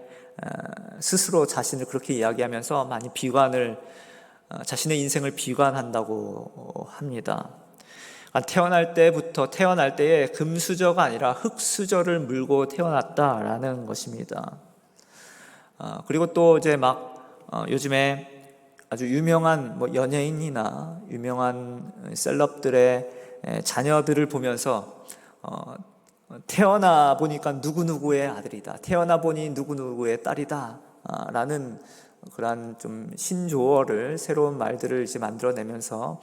스스로 자신을 그렇게 이야기하면서 많이 비관을, 자신의 인생을 비관한다고 합니다. 태어날 때에 금수저가 아니라 흙수저를 물고 태어났다라는 것입니다. 그리고 또 이제 요즘에 아주 유명한 연예인이나 유명한 셀럽들의 자녀들을 보면서 태어나 보니까 누구누구의 아들이다, 태어나 보니 누구누구의 딸이다 라는 그러한 좀 신조어를, 새로운 말들을 이제 만들어내면서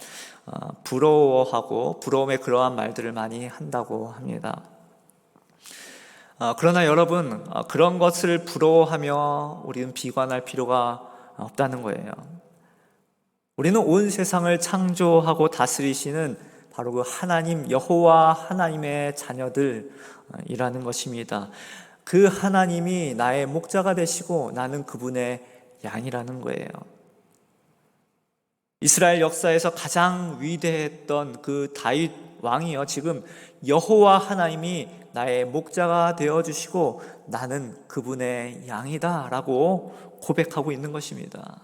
부러워하고 부러움에 그러한 말들을 많이 한다고 합니다. 그러나 여러분, 그런 것을 부러워하며 우리는 비관할 필요가 없다는 거예요. 우리는 온 세상을 창조하고 다스리시는 바로 그 하나님, 여호와 하나님의 자녀들이라는 것입니다. 그 하나님이 나의 목자가 되시고 나는 그분의 양이라는 거예요. 이스라엘 역사에서 가장 위대했던 그 다윗 왕이요, 지금 여호와 하나님이 나의 목자가 되어주시고 나는 그분의 양이다 라고 고백하고 있는 것입니다.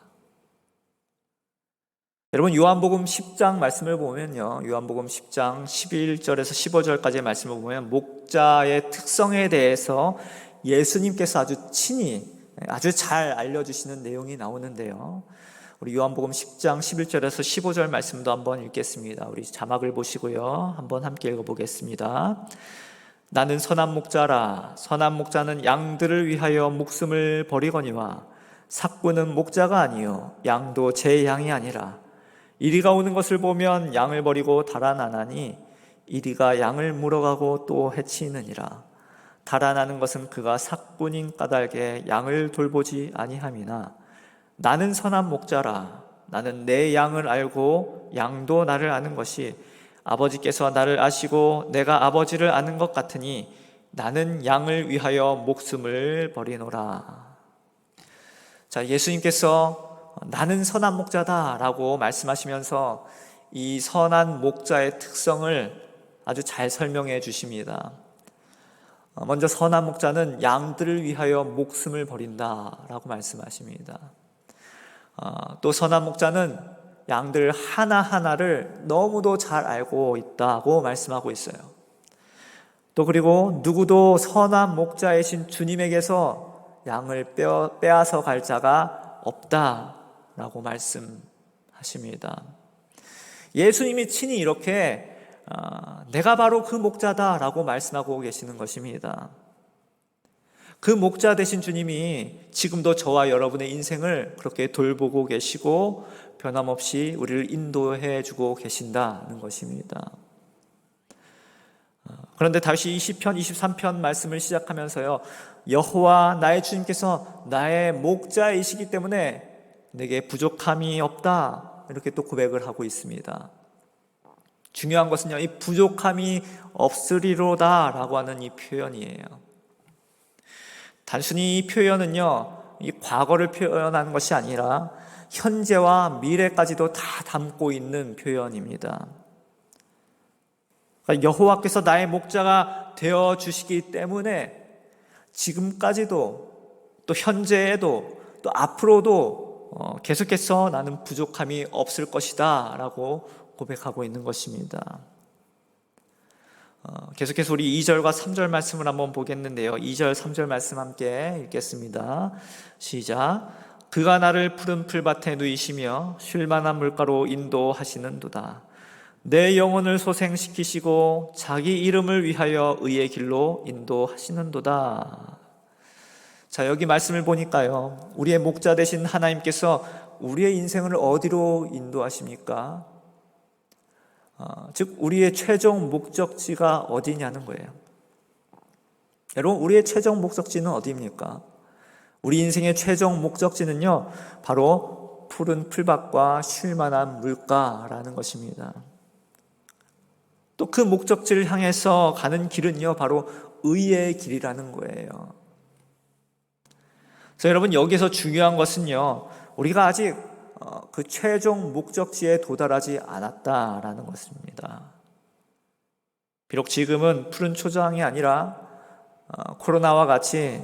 여러분, 요한복음 10장 말씀을 보면요, 요한복음 10장 11절에서 15절까지의 말씀을 보면 목자의 특성에 대해서 예수님께서 아주 친히 아주 잘 알려주시는 내용이 나오는데요, 우리 요한복음 10장 11절에서 15절 말씀도 한번 읽겠습니다. 우리 자막을 보시고요, 한번 함께 읽어보겠습니다. 나는 선한 목자라. 선한 목자는 양들을 위하여 목숨을 버리거니와 삭구는 목자가 아니요 양도 제 양이 아니라 이리가 오는 것을 보면 양을 버리고 달아나나니 이리가 양을 물어가고 또 해치느니라. 달아나는 것은 그가 삭군인 까닭에 양을 돌보지 아니함이나 나는 선한 목자라. 나는 내 양을 알고 양도 나를 아는 것이 아버지께서 나를 아시고 내가 아버지를 아는 것 같으니 나는 양을 위하여 목숨을 버리노라. 자, 예수님께서 나는 선한 목자다라고 말씀하시면서 이 선한 목자의 특성을 아주 잘 설명해 주십니다. 먼저 선한 목자는 양들을 위하여 목숨을 버린다라고 말씀하십니다. 또 선한 목자는 양들 하나하나를 너무도 잘 알고 있다고 말씀하고 있어요. 또 그리고 누구도 선한 목자이신 주님에게서 양을 빼앗아 갈 자가 없다라고 말씀하십니다. 예수님이 친히 이렇게 내가 바로 그 목자다라고 말씀하고 계시는 것입니다. 그 목자 되신 주님이 지금도 저와 여러분의 인생을 그렇게 돌보고 계시고 변함없이 우리를 인도해 주고 계신다는 것입니다. 그런데 다시 20편, 23편 말씀을 시작하면서요, 여호와 나의 주님께서 나의 목자이시기 때문에 내게 부족함이 없다, 이렇게 또 고백을 하고 있습니다. 중요한 것은요, 이 부족함이 없으리로다 라고 하는 이 표현이에요. 단순히 이 표현은요, 이 과거를 표현하는 것이 아니라 현재와 미래까지도 다 담고 있는 표현입니다. 그러니까 여호와께서 나의 목자가 되어 주시기 때문에 지금까지도 또 현재에도 또 앞으로도 계속해서 나는 부족함이 없을 것이다 라고 고백하고 있는 것입니다. 계속해서 우리 2절과 3절 말씀을 한번 보겠는데요. 2절 3절 말씀 함께 읽겠습니다. 시작. 그가 나를 푸른 풀밭에 누이시며 쉴만한 물가로 인도하시는도다. 내 영혼을 소생시키시고 자기 이름을 위하여 의의 길로 인도하시는도다. 자, 여기 말씀을 보니까요, 우리의 목자 되신 하나님께서 우리의 인생을 어디로 인도하십니까? 즉 우리의 최종 목적지가 어디냐는 거예요. 여러분, 우리의 최종 목적지는 어디입니까? 우리 인생의 최종 목적지는요, 바로 푸른 풀밭과 쉴만한 물가라는 것입니다. 또 그 목적지를 향해서 가는 길은요, 바로 의의 길이라는 거예요. 그래서 여러분, 여기서 중요한 것은요, 우리가 아직 그 최종 목적지에 도달하지 않았다라는 것입니다. 비록 지금은 푸른 초장이 아니라 코로나와 같이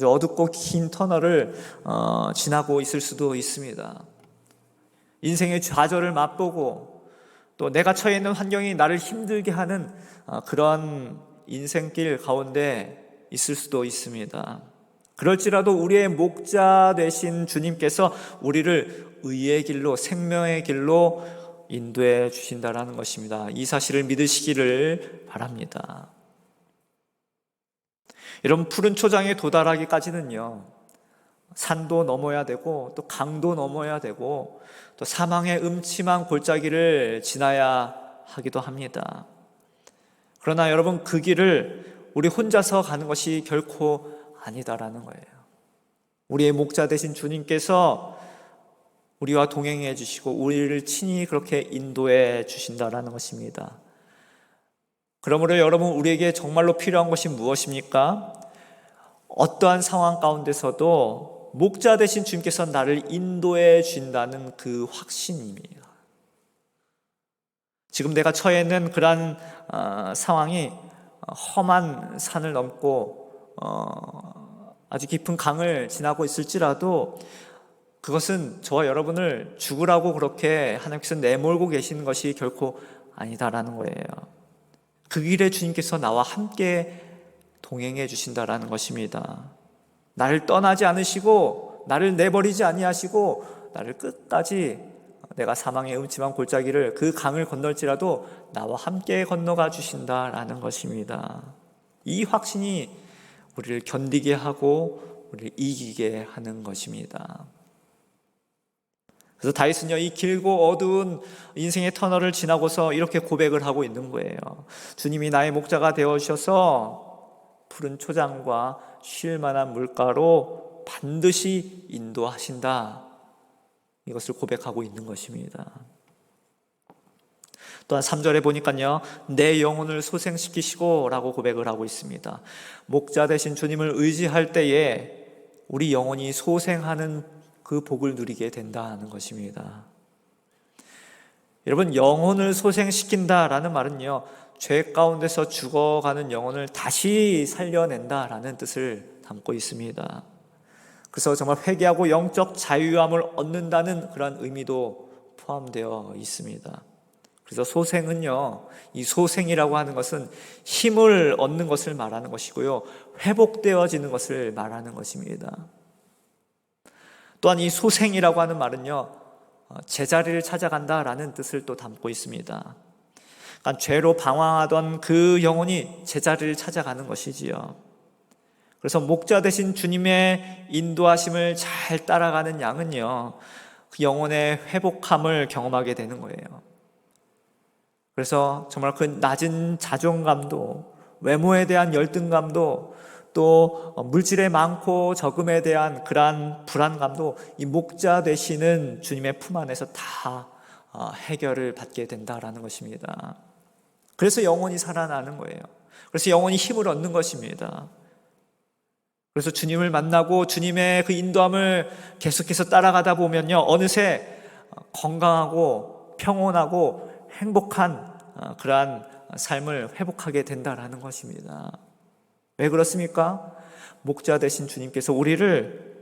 어둡고 긴 터널을 지나고 있을 수도 있습니다. 인생의 좌절을 맛보고 또 내가 처해 있는 환경이 나를 힘들게 하는 그런 인생길 가운데 있을 수도 있습니다. 그럴지라도 우리의 목자 되신 주님께서 우리를 의의 길로, 생명의 길로 인도해 주신다라는 것입니다. 이 사실을 믿으시기를 바랍니다. 여러분, 푸른 초장에 도달하기까지는요, 산도 넘어야 되고 또 강도 넘어야 되고 또 사망의 음침한 골짜기를 지나야 하기도 합니다. 그러나 여러분, 그 길을 우리 혼자서 가는 것이 결코 아니다라는 거예요. 우리의 목자 되신 주님께서 우리와 동행해 주시고 우리를 친히 그렇게 인도해 주신다라는 것입니다. 그러므로 여러분, 우리에게 정말로 필요한 것이 무엇입니까? 어떠한 상황 가운데서도 목자 되신 주님께서 나를 인도해 주신다는 그 확신입니다. 지금 내가 처해 있는 그러한 상황이 험한 산을 넘고 아주 깊은 강을 지나고 있을지라도 그것은 저와 여러분을 죽으라고 그렇게 하나님께서 내몰고 계시는 것이 결코 아니다라는 거예요. 그 길에 주님께서 나와 함께 동행해 주신다라는 것입니다. 나를 떠나지 않으시고 나를 내버리지 아니하시고 나를 끝까지 내가 사망의 음침한 골짜기를 그 강을 건널지라도 나와 함께 건너가 주신다라는 것입니다. 이 확신이 우리를 견디게 하고 우리를 이기게 하는 것입니다. 그래서 다윗은요, 이 길고 어두운 인생의 터널을 지나고서 이렇게 고백을 하고 있는 거예요. 주님이 나의 목자가 되어주셔서 푸른 초장과 쉴 만한 물가로 반드시 인도하신다. 이것을 고백하고 있는 것입니다. 또한 3절에 보니까요, 내 영혼을 소생시키시고 라고 고백을 하고 있습니다. 목자 되신 주님을 의지할 때에 우리 영혼이 소생하는 그 복을 누리게 된다는 것입니다. 여러분, 영혼을 소생시킨다라는 말은요, 죄 가운데서 죽어가는 영혼을 다시 살려낸다라는 뜻을 담고 있습니다. 그래서 정말 회개하고 영적 자유함을 얻는다는 그런 의미도 포함되어 있습니다. 그래서 소생은요, 이 소생이라고 하는 것은 힘을 얻는 것을 말하는 것이고요, 회복되어지는 것을 말하는 것입니다. 또한 이 소생이라고 하는 말은요, 제자리를 찾아간다라는 뜻을 또 담고 있습니다. 그러니까 죄로 방황하던 그 영혼이 제자리를 찾아가는 것이지요. 그래서 목자 되신 주님의 인도하심을 잘 따라가는 양은요, 그 영혼의 회복함을 경험하게 되는 거예요. 그래서 정말 그 낮은 자존감도, 외모에 대한 열등감도, 또 물질의 많고 적음에 대한 그러한 불안감도 이 목자 되시는 주님의 품 안에서 다 해결을 받게 된다라는 것입니다. 그래서 영혼이 살아나는 거예요. 그래서 영혼이 힘을 얻는 것입니다. 그래서 주님을 만나고 주님의 그 인도함을 계속해서 따라가다 보면요, 어느새 건강하고 평온하고 행복한 그러한 삶을 회복하게 된다라는 것입니다. 왜 그렇습니까? 목자 되신 주님께서 우리를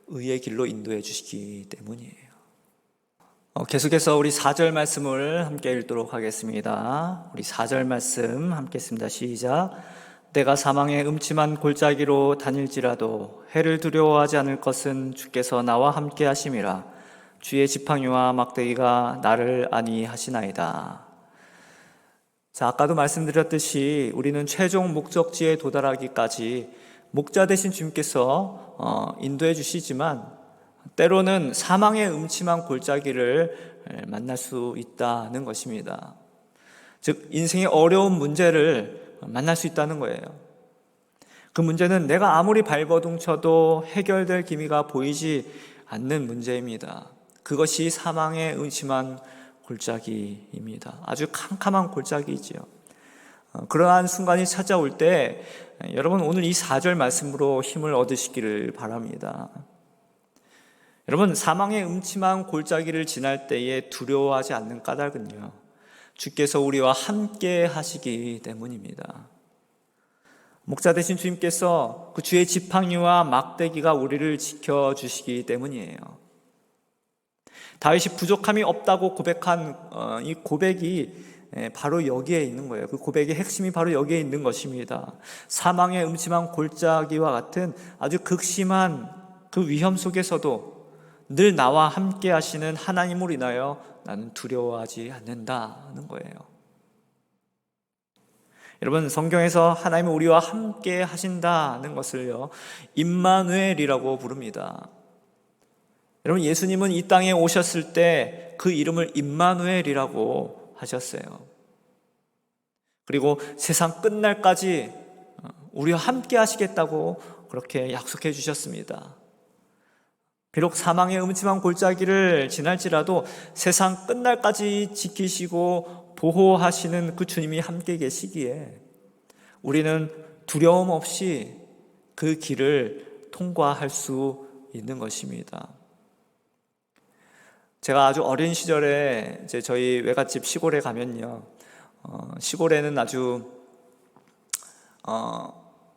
의의 길로 인도해 주시기 때문이에요. 계속해서 우리 4절 말씀을 함께 읽도록 하겠습니다. 우리 4절 말씀 함께 읽습니다. 시작. 내가 사망의 음침한 골짜기로 다닐지라도 해를 두려워하지 않을 것은 주께서 나와 함께 하심이라. 주의 지팡이와 막대기가 나를 안위하시나이다. 자, 아까도 말씀드렸듯이 우리는 최종 목적지에 도달하기까지 목자 되신 주님께서 인도해 주시지만 때로는 사망의 음침한 골짜기를 만날 수 있다는 것입니다. 즉 인생의 어려운 문제를 만날 수 있다는 거예요. 그 문제는 내가 아무리 발버둥 쳐도 해결될 기미가 보이지 않는 문제입니다. 그것이 사망의 음침한 골짜기입니다. 아주 캄캄한 골짜기이지요. 그러한 순간이 찾아올 때 여러분 오늘 이 4절 말씀으로 힘을 얻으시기를 바랍니다. 여러분, 사망의 음침한 골짜기를 지날 때에 두려워하지 않는 까닭은요, 주께서 우리와 함께 하시기 때문입니다. 목자 되신 주님께서 그 주의 지팡이와 막대기가 우리를 지켜주시기 때문이에요. 다윗이 부족함이 없다고 고백한 이 고백이 바로 여기에 있는 거예요. 그 고백의 핵심이 바로 여기에 있는 것입니다. 사망의 음침한 골짜기와 같은 아주 극심한 그 위험 속에서도 늘 나와 함께 하시는 하나님을 인하여 나는 두려워하지 않는다는 거예요. 여러분, 성경에서 하나님은 우리와 함께 하신다는 것을요, 임마누엘이라고 부릅니다. 여러분, 예수님은 이 땅에 오셨을 때 그 이름을 임마누엘이라고 하셨어요. 그리고 세상 끝날까지 우리와 함께 하시겠다고 그렇게 약속해 주셨습니다. 비록 사망의 음침한 골짜기를 지날지라도 세상 끝날까지 지키시고 보호하시는 그 주님이 함께 계시기에 우리는 두려움 없이 그 길을 통과할 수 있는 것입니다. 제가 아주 어린 시절에 이제 저희 외갓집 시골에 가면요, 시골에는 아주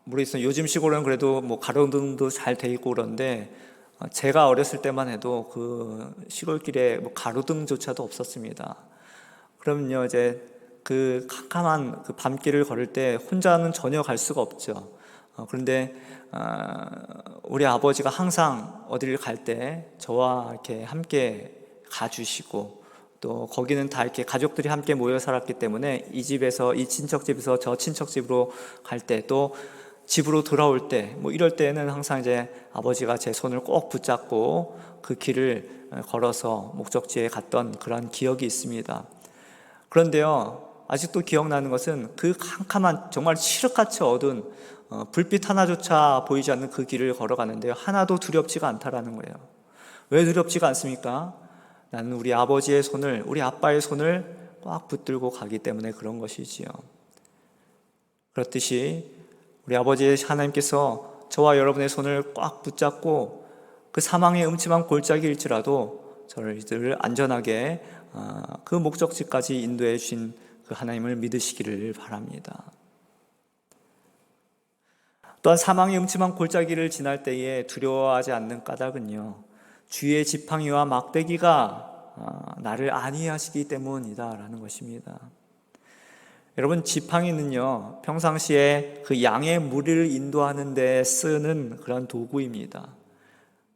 모르겠어요. 요즘 시골은 그래도 뭐 가로등도 잘 돼 있고 그런데 제가 어렸을 때만 해도 그 시골길에 뭐 가로등조차도 없었습니다. 그러면요, 이제 그 캄캄한 그 밤길을 걸을 때 혼자는 전혀 갈 수가 없죠. 그런데 우리 아버지가 항상 어디를 갈 때 저와 이렇게 함께 가주시고, 또 거기는 다 이렇게 가족들이 함께 모여 살았기 때문에 이 집에서 이 친척 집에서 저 친척 집으로 갈 때, 또 집으로 돌아올 때, 뭐 이럴 때는 항상 이제 아버지가 제 손을 꼭 붙잡고 그 길을 걸어서 목적지에 갔던 그런 기억이 있습니다. 그런데요, 아직도 기억나는 것은 그 캄캄한 정말 칠흑같이 어두운 불빛 하나조차 보이지 않는 그 길을 걸어가는데요, 하나도 두렵지가 않다라는 거예요. 왜 두렵지가 않습니까? 나는 우리 아버지의 손을, 우리 아빠의 손을 꽉 붙들고 가기 때문에 그런 것이지요. 그렇듯이 우리 아버지 하나님께서 저와 여러분의 손을 꽉 붙잡고 그 사망의 음침한 골짜기일지라도 저를 안전하게 그 목적지까지 인도해 주신 그 하나님을 믿으시기를 바랍니다. 또한 사망의 음침한 골짜기를 지날 때에 두려워하지 않는 까닭은요, 주의 지팡이와 막대기가 나를 안위하시기 때문이다라는 것입니다. 여러분, 지팡이는요, 평상시에 그 양의 무리를 인도하는 데 쓰는 그런 도구입니다.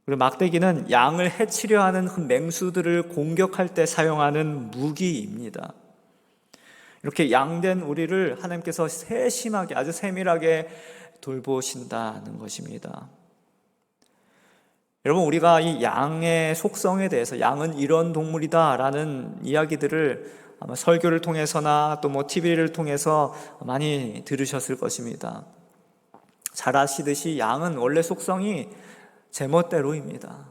그리고 막대기는 양을 해치려 하는 그 맹수들을 공격할 때 사용하는 무기입니다. 이렇게 양된 우리를 하나님께서 세심하게, 아주 세밀하게 돌보신다는 것입니다. 여러분, 우리가 이 양의 속성에 대해서 양은 이런 동물이다라는 이야기들을 아마 설교를 통해서나 또 뭐 TV를 통해서 많이 들으셨을 것입니다. 잘 아시듯이 양은 원래 속성이 제멋대로입니다.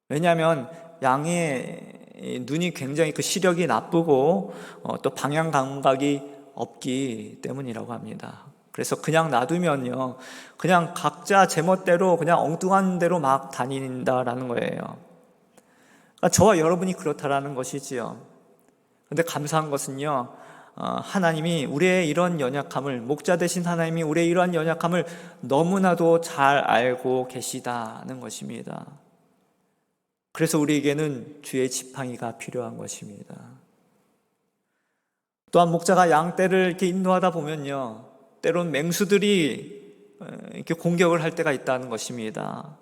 왜냐하면 양의 눈이 굉장히 그 시력이 나쁘고 또 방향 감각이 없기 때문이라고 합니다. 그래서 그냥 놔두면요, 그냥 각자 제멋대로 그냥 엉뚱한 대로 막 다닌다라는 거예요. 그러니까 저와 여러분이 그렇다라는 것이지요. 그런데 감사한 것은요, 하나님이 우리의 이런 연약함을, 목자 되신 하나님이 우리의 이러한 연약함을 너무나도 잘 알고 계시다는 것입니다. 그래서 우리에게는 주의 지팡이가 필요한 것입니다. 또한 목자가 양떼를 이렇게 인도하다 보면요, 때론 맹수들이 이렇게 공격을 할 때가 있다는 것입니다.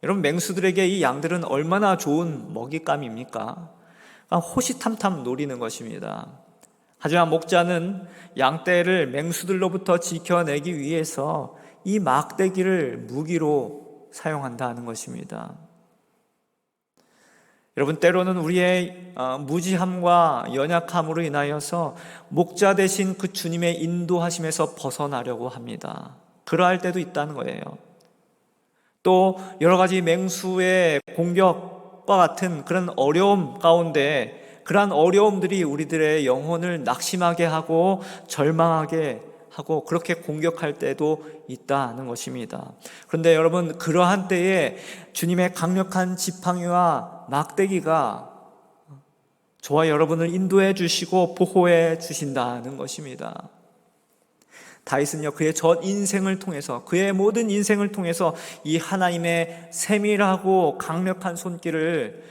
여러분, 맹수들에게 이 양들은 얼마나 좋은 먹잇감입니까? 호시탐탐 노리는 것입니다. 하지만 목자는 양떼를 맹수들로부터 지켜내기 위해서 이 막대기를 무기로 사용한다는 것입니다. 여러분, 때로는 우리의 무지함과 연약함으로 인하여서 목자 되신 그 주님의 인도하심에서 벗어나려고 합니다. 그러할 때도 있다는 거예요. 또 여러 가지 맹수의 공격과 같은 그런 어려움 가운데, 그러한 어려움들이 우리들의 영혼을 낙심하게 하고 절망하게 하고 그렇게 공격할 때도 있다는 것입니다. 그런데 여러분, 그러한 때에 주님의 강력한 지팡이와 막대기가 저와 여러분을 인도해 주시고 보호해 주신다는 것입니다. 다윗은요, 그의 전 인생을 통해서, 그의 모든 인생을 통해서 이 하나님의 세밀하고 강력한 손길을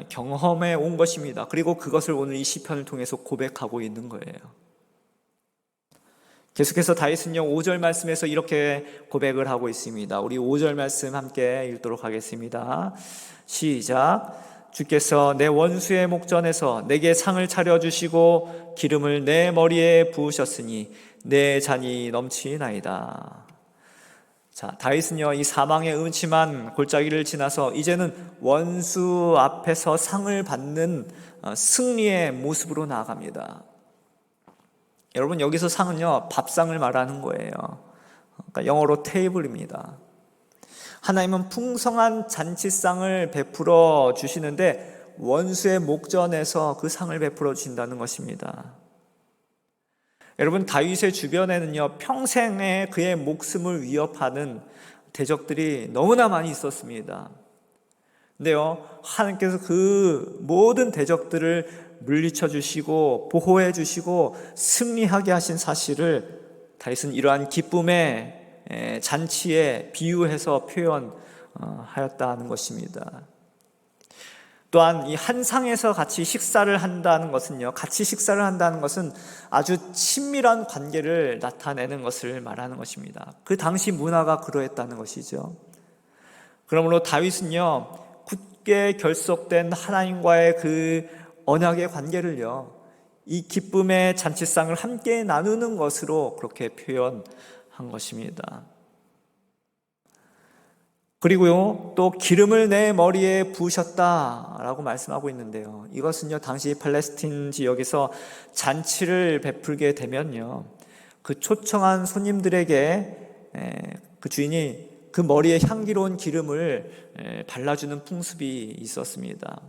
경험해 온 것입니다. 그리고 그것을 오늘 이 시편을 통해서 고백하고 있는 거예요. 계속해서 다윗은요, 5절 말씀에서 이렇게 고백을 하고 있습니다. 우리 5절 말씀 함께 읽도록 하겠습니다. 시작. 주께서 내 원수의 목전에서 내게 상을 차려주시고 기름을 내 머리에 부으셨으니 내 잔이 넘치나이다. 자, 다윗은요, 이 사망의 음침한 골짜기를 지나서 이제는 원수 앞에서 상을 받는 승리의 모습으로 나아갑니다. 여러분, 여기서 상은요, 밥상을 말하는 거예요. 그러니까 영어로 테이블입니다. 하나님은 풍성한 잔치상을 베풀어 주시는데 원수의 목전에서 그 상을 베풀어 주신다는 것입니다. 여러분, 다윗의 주변에는요, 평생에 그의 목숨을 위협하는 대적들이 너무나 많이 있었습니다. 근데요, 하나님께서 그 모든 대적들을 물리쳐 주시고 보호해 주시고 승리하게 하신 사실을 다윗은 이러한 기쁨의 잔치에 비유해서 표현하였다는 것입니다. 또한 이 한 상에서 같이 식사를 한다는 것은요, 같이 식사를 한다는 것은 아주 친밀한 관계를 나타내는 것을 말하는 것입니다. 그 당시 문화가 그러했다는 것이죠. 그러므로 다윗은요, 굳게 결속된 하나님과의 그 언약의 관계를요, 이 기쁨의 잔치상을 함께 나누는 것으로 그렇게 표현한 것입니다. 그리고요, 또 기름을 내 머리에 부으셨다라고 말씀하고 있는데요, 이것은요, 당시 팔레스틴 지역에서 잔치를 베풀게 되면요, 그 초청한 손님들에게 그 주인이 그 머리에 향기로운 기름을 발라주는 풍습이 있었습니다.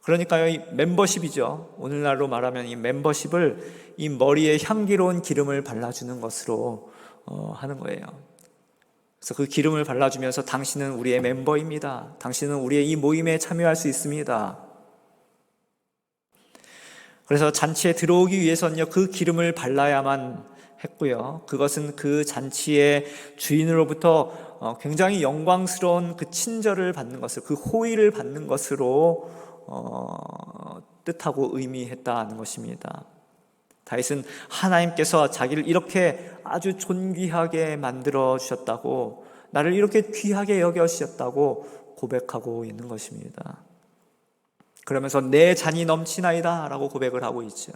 그러니까요, 이 멤버십이죠. 오늘날로 말하면 이 멤버십을 이 머리에 향기로운 기름을 발라주는 것으로 하는 거예요. 그래서 그 기름을 발라주면서 당신은 우리의 멤버입니다. 당신은 우리의 이 모임에 참여할 수 있습니다. 그래서 잔치에 들어오기 위해서는요, 그 기름을 발라야만 했고요, 그것은 그 잔치의 주인으로부터 굉장히 영광스러운 그 친절을 받는 것을, 그 호의를 받는 것으로 뜻하고 의미했다는 것입니다. 다윗은 하나님께서 자기를 이렇게 아주 존귀하게 만들어 주셨다고, 나를 이렇게 귀하게 여겨 주셨다고 고백하고 있는 것입니다. 그러면서 내 잔이 넘치나이다 라고 고백을 하고 있죠.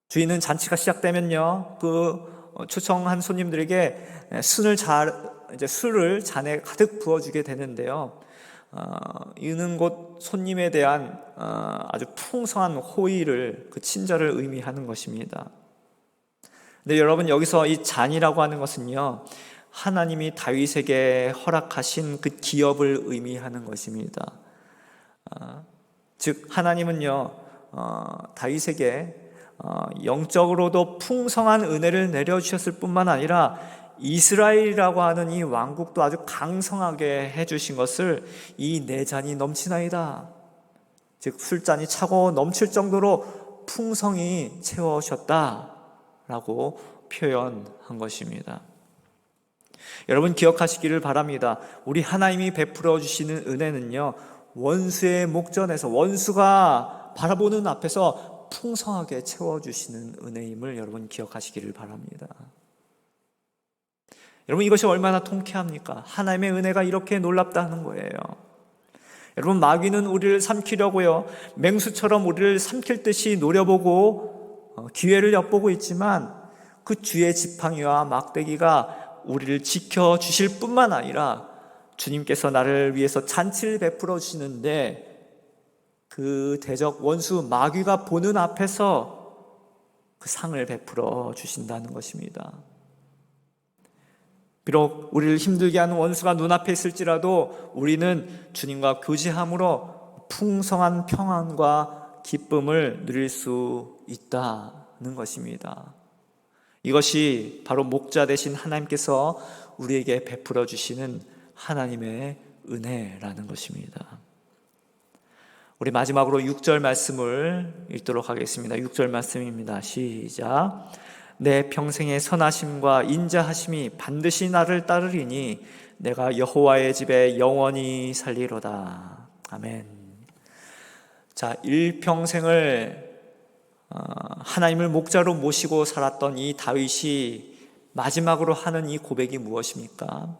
주인은 잔치가 시작되면요, 그 초청한 손님들에게 술을 잔에 가득 부어주게 되는데요, 이는 곧 손님에 대한 아주 풍성한 호의를, 그 친절을 의미하는 것입니다. 근데 여러분, 여기서 이 잔이라고 하는 것은요, 하나님이 다윗에게 허락하신 그 기업을 의미하는 것입니다. 즉 하나님은요, 다윗에게 영적으로도 풍성한 은혜를 내려주셨을 뿐만 아니라 이스라엘이라고 하는 이 왕국도 아주 강성하게 해주신 것을 이 내 잔이 넘치나이다, 즉 술잔이 차고 넘칠 정도로 풍성히 채워주셨다라고 표현한 것입니다. 여러분 기억하시기를 바랍니다. 우리 하나님이 베풀어 주시는 은혜는요, 원수의 목전에서, 원수가 바라보는 앞에서 풍성하게 채워주시는 은혜임을 여러분 기억하시기를 바랍니다. 여러분 이것이 얼마나 통쾌합니까? 하나님의 은혜가 이렇게 놀랍다는 거예요. 여러분 마귀는 우리를 삼키려고요, 맹수처럼 우리를 삼킬 듯이 노려보고 기회를 엿보고 있지만 그 주의 지팡이와 막대기가 우리를 지켜주실 뿐만 아니라 주님께서 나를 위해서 잔치를 베풀어 주시는데 그 대적 원수 마귀가 보는 앞에서 그 상을 베풀어 주신다는 것입니다. 비록 우리를 힘들게 하는 원수가 눈앞에 있을지라도 우리는 주님과 교제함으로 풍성한 평안과 기쁨을 누릴 수 있다는 것입니다. 이것이 바로 목자 되신 하나님께서 우리에게 베풀어 주시는 하나님의 은혜라는 것입니다. 우리 마지막으로 6절 말씀을 읽도록 하겠습니다. 6절 말씀입니다. 시작. 내 평생의 선하심과 인자하심이 반드시 나를 따르리니 내가 여호와의 집에 영원히 살리로다. 아멘. 자, 일평생을 하나님을 목자로 모시고 살았던 이 다윗이 마지막으로 하는 이 고백이 무엇입니까?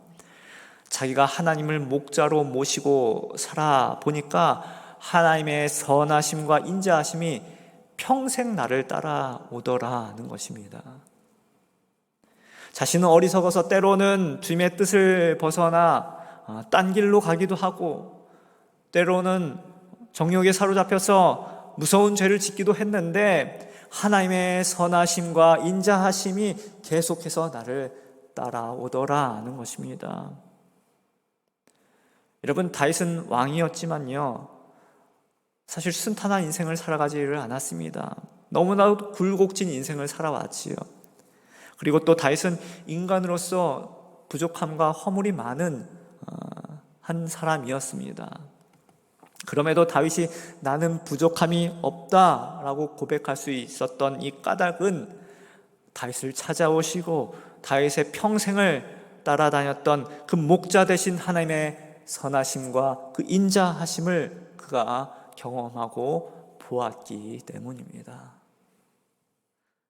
자기가 하나님을 목자로 모시고 살아보니까 하나님의 선하심과 인자하심이 평생 나를 따라오더라는 것입니다. 자신은 어리석어서 때로는 주님의 뜻을 벗어나 딴 길로 가기도 하고, 때로는 정욕에 사로잡혀서 무서운 죄를 짓기도 했는데 하나님의 선하심과 인자하심이 계속해서 나를 따라오더라는 것입니다. 여러분, 다윗은 왕이었지만요, 사실 순탄한 인생을 살아가지를 않았습니다. 너무나도 굴곡진 인생을 살아왔지요. 그리고 또 다윗은 인간으로서 부족함과 허물이 많은 한 사람이었습니다. 그럼에도 다윗이 나는 부족함이 없다라고 고백할 수 있었던 이 까닭은 다윗을 찾아오시고 다윗의 평생을 따라다녔던 그 목자 되신 하나님의 선하심과 그 인자하심을 그가 경험하고 보았기 때문입니다.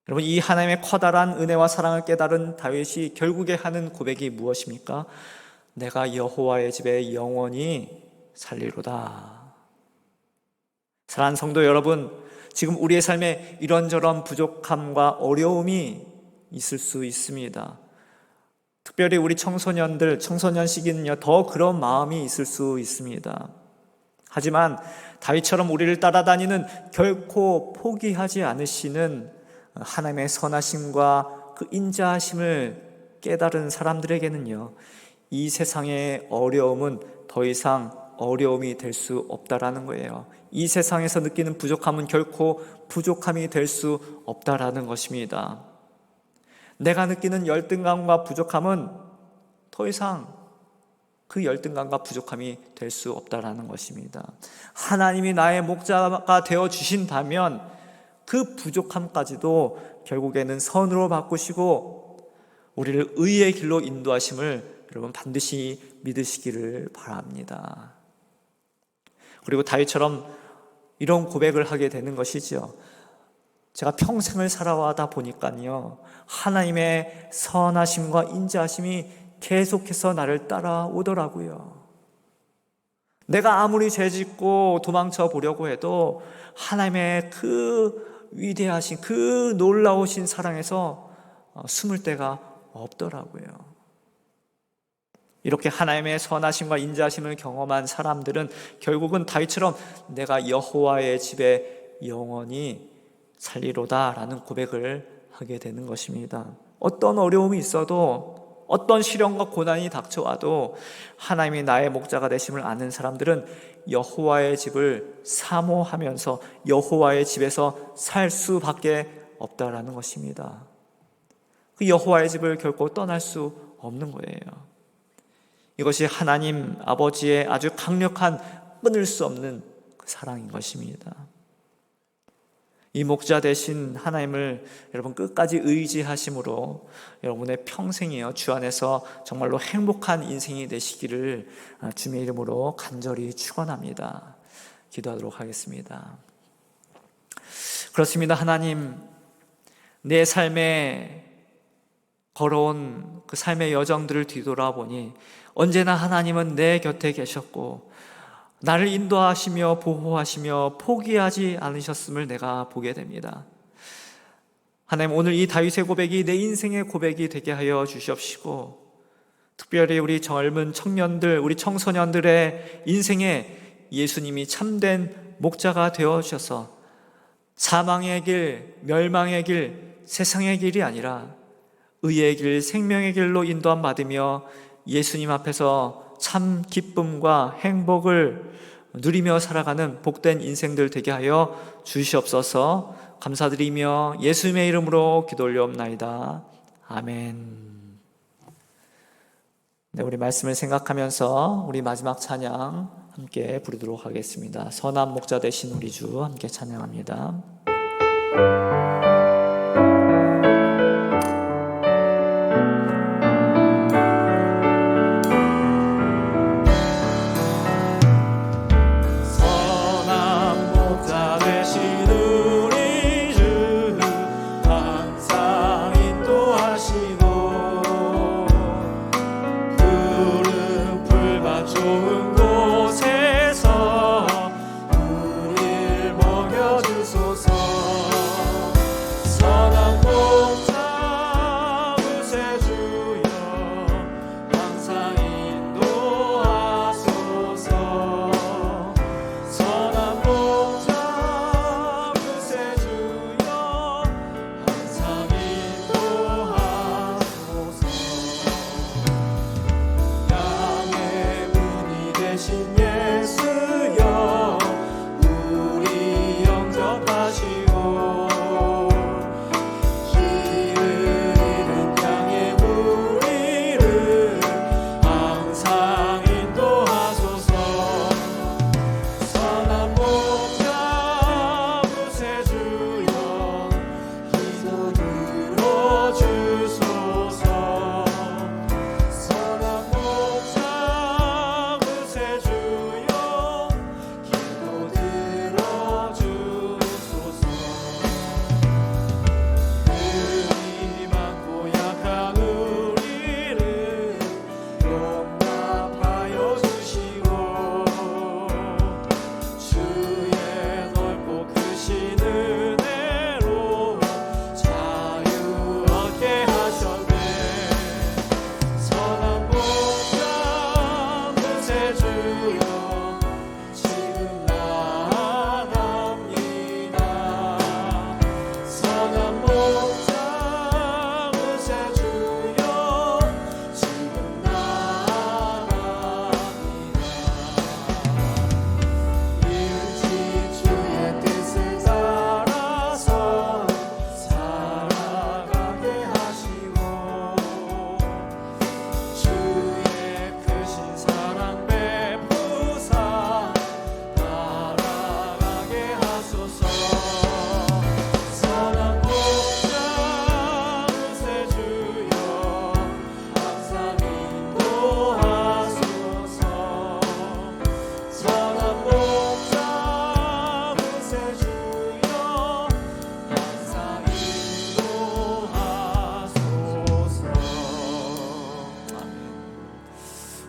여러분, 이 하나님의 커다란 은혜와 사랑을 깨달은 다윗이 결국에 하는 고백이 무엇입니까? 내가 여호와의 집에 영원히 살리로다. 사랑하는 성도 여러분, 지금 우리의 삶에 이런저런 부족함과 어려움이 있을 수 있습니다. 특별히 우리 청소년 시기는요, 더 그런 마음이 있을 수 있습니다. 하지만 다윗처럼 우리를 따라다니는, 결코 포기하지 않으시는 하나님의 선하심과 그 인자하심을 깨달은 사람들에게는요, 이 세상의 어려움은 더 이상 어려움이 될 수 없다라는 거예요. 이 세상에서 느끼는 부족함은 결코 부족함이 될 수 없다라는 것입니다. 내가 느끼는 열등감과 부족함은 더 이상 그 열등감과 부족함이 될 수 없다라는 것입니다. 하나님이 나의 목자가 되어 주신다면 그 부족함까지도 결국에는 선으로 바꾸시고 우리를 의의 길로 인도하심을 여러분 반드시 믿으시기를 바랍니다. 그리고 다윗처럼 이런 고백을 하게 되는 것이죠. 제가 평생을 살아와다 보니까요, 하나님의 선하심과 인자하심이 계속해서 나를 따라오더라고요. 내가 아무리 죄짓고 도망쳐 보려고 해도 하나님의 그 위대하신, 그 놀라우신 사랑에서 숨을 데가 없더라고요. 이렇게 하나님의 선하심과 인자하심을 경험한 사람들은 결국은 다윗처럼 내가 여호와의 집에 영원히 살리로다라는 고백을 하게 되는 것입니다. 어떤 어려움이 있어도, 어떤 시련과 고난이 닥쳐와도 하나님이 나의 목자가 되심을 아는 사람들은 여호와의 집을 사모하면서 여호와의 집에서 살 수밖에 없다라는 것입니다. 그 여호와의 집을 결코 떠날 수 없는 거예요. 이것이 하나님 아버지의 아주 강력한 끊을 수 없는 그 사랑인 것입니다. 이 목자 되신 하나님을 여러분 끝까지 의지하심으로 여러분의 평생이요 주 안에서 정말로 행복한 인생이 되시기를 주님의 이름으로 간절히 축원합니다. 기도하도록 하겠습니다. 그렇습니다. 하나님, 내 삶에 걸어온 그 삶의 여정들을 뒤돌아보니 언제나 하나님은 내 곁에 계셨고 나를 인도하시며 보호하시며 포기하지 않으셨음을 내가 보게 됩니다. 하나님, 오늘 이 다윗의 고백이 내 인생의 고백이 되게 하여 주시옵시고 특별히 우리 젊은 청년들, 우리 청소년들의 인생에 예수님이 참된 목자가 되어주셔서 사망의 길, 멸망의 길, 세상의 길이 아니라 의의 길, 생명의 길로 인도함 받으며 예수님 앞에서 참 기쁨과 행복을 누리며 살아가는 복된 인생들 되게 하여 주시옵소서. 감사드리며 예수님의 이름으로 기도 올려옵나이다. 아멘. 네, 우리 말씀을 생각하면서 우리 마지막 찬양 함께 부르도록 하겠습니다. 선한 목자 되신 우리 주 함께 찬양합니다.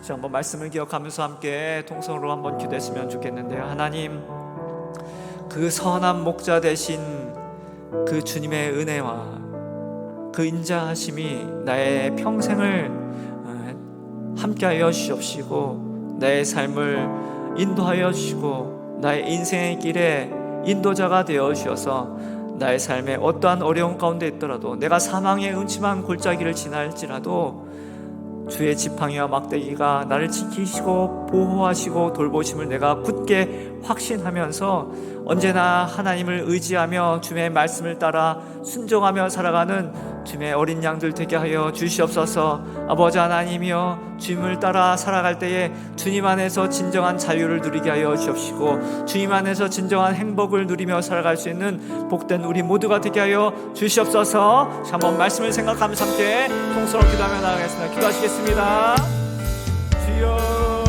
한번 말씀을 기억하면서 함께 통성으로 한번 기도했으면 좋겠는데요. 하나님, 그 선한 목자 되신 그 주님의 은혜와 그 인자하심이 나의 평생을 함께하여 주시옵시고 나의 삶을 인도하여 주시고 나의 인생의 길에 인도자가 되어 주셔서 나의 삶에 어떠한 어려움 가운데 있더라도 내가 사망의 음침한 골짜기를 지날지라도 주의 지팡이와 막대기가 나를 지키시고 보호하시고 돌보심을 내가 굳게 확신하면서 언제나 하나님을 의지하며 주님의 말씀을 따라 순종하며 살아가는 주님의 어린 양들 되게 하여 주시옵소서. 아버지 하나님이여, 주님을 따라 살아갈 때에 주님 안에서 진정한 자유를 누리게 하여 주옵시고 주님 안에서 진정한 행복을 누리며 살아갈 수 있는 복된 우리 모두가 되게 하여 주시옵소서. 한번 말씀을 생각하면서 함께 통성으로 기도하며 나가겠습니다. 기도하시겠습니다. 주여,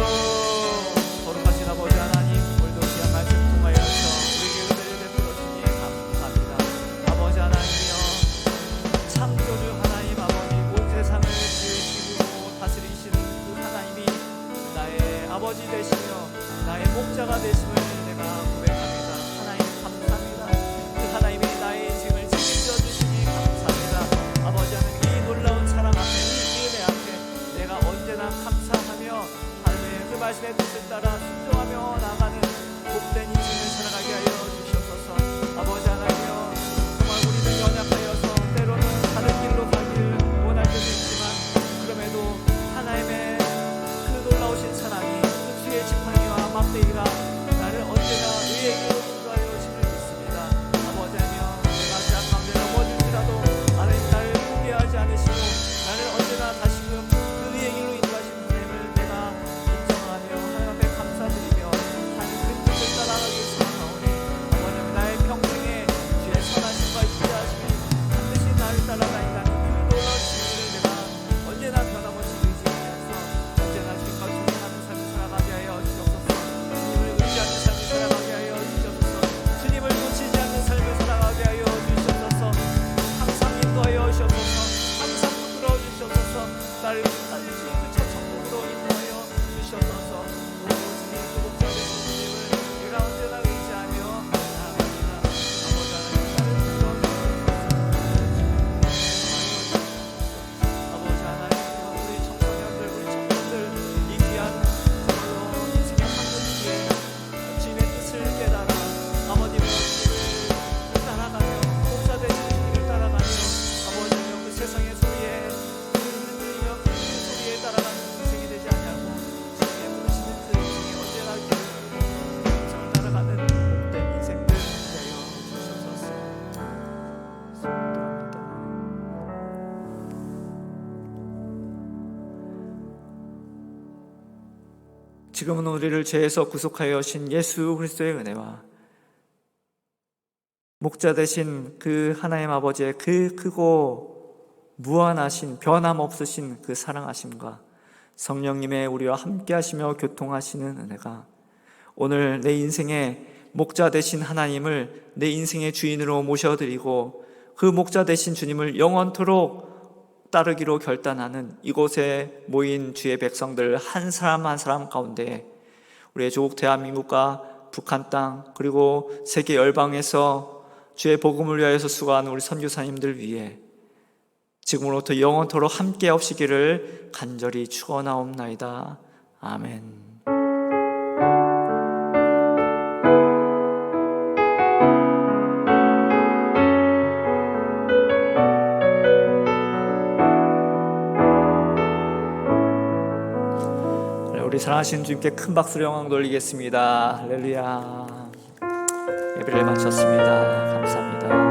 거룩하신 아버지 하나님, 오늘도 귀한 말씀 통하여서 우리에게 은혜를 베풀어 주니 감사합니다. 아버지 하나님이여, 창조주 하나님 아버지, 온 세상을 지으시고 다스리시는 그 하나님이 나의 아버지 되시며 나의 목자가 되심을 내가 고백합니다. 하나님 감사합니다. 그 하나님이 나의 인생을 책임져 주시니 감사합니다. 아버지 하나님, 이 놀라운 사랑 앞에, 이 은혜 앞에 내가 언제나 감사하며 하나님의 그 말씀의 뜻을 따라 순종하며 나가는 복된 인생을 살아가게 하여 주시옵소서. 아버지 하나님이여, 정말 우리는 연약하여서 때로는 다른 길로 가기를 원할 때도 있지만 그럼에도 하나님의 그 놀라우신 사랑이, 그 주의 지팡이와 막대기가 나를 언제나 의의 길로 인도하여 주심을 믿습니다. 아버지 하나님이여, 내가 죄악 가운데 넘어질지라도 하나님 나를 포기하지 않으시고 나를 언제나 다시금 그 의의 길로 인도하신 하나님을 내가 인정하며 하나님 앞에 감사드리며 하나님 그 뜻을 따라가기 소원하오니 아버지 하나님, 나의 평생에 주의 선하심과 인자하심이 반드시 나를 따라다닌다는 그 놀라운 진리를 내가 언제나 변함없이 의지하면서 언제나 주님과 동행하는 삶을 살아가게 하여 주옵소서. 주님을 의지하는 삶을 살아가게 하여 주옵소서. 주님을 놓치지 않는 삶을 살아가게 하여 주옵소서. 항상 인도하여 주옵소서. 항상 부끄러워 주옵소서. 나를 끝까지 주님의 첫 천국으로 인도하여 주옵소서. 오 주님, 그 목자 되신 주님을 내가 언제나 의지하며 나아갑니다. 아버지 하나님, 나를 불러주옵소서. 아버지 하나님, 우리 청소년들, 우리 청년들, 이 귀한 정말로 인생의 황금기에 주님의 뜻을 깨달아 아버님의 주님을 따라가며 목자 되신 주님을 따라가며 아버지 하나님, 그 세상의 소리에 흔들리며 그 소리에 따라가는 인생이 되지 아니하고 주님의 부르시는 그 인생이 언제나 인생을 따라가는 복된 인생들 되어 주시옵소서. 지금은 우리를 죄에서 구속하여 오신 예수 그리스도의 은혜와 목자 되신 그 하나님 아버지의 그 크고 무한하신 변함없으신 그 사랑하심과 성령님의 우리와 함께 하시며 교통하시는 은혜가 오늘 내 인생의 목자 되신 하나님을 내 인생의 주인으로 모셔드리고 그 목자 되신 주님을 영원토록 따르기로 결단하는 이곳에 모인 주의 백성들 한 사람 한 사람 가운데 우리의 조국 대한민국과 북한 땅 그리고 세계 열방에서 주의 복음을 위하여서 수고하는 우리 선교사님들 위해 지금으로부터 영원토록 함께 하시기를 간절히 축원하옵나이다. 아멘. 우리 사랑하시는 주님께 큰 박수로 영광 돌리겠습니다. 할렐루야. 예배를 마쳤습니다. 감사합니다.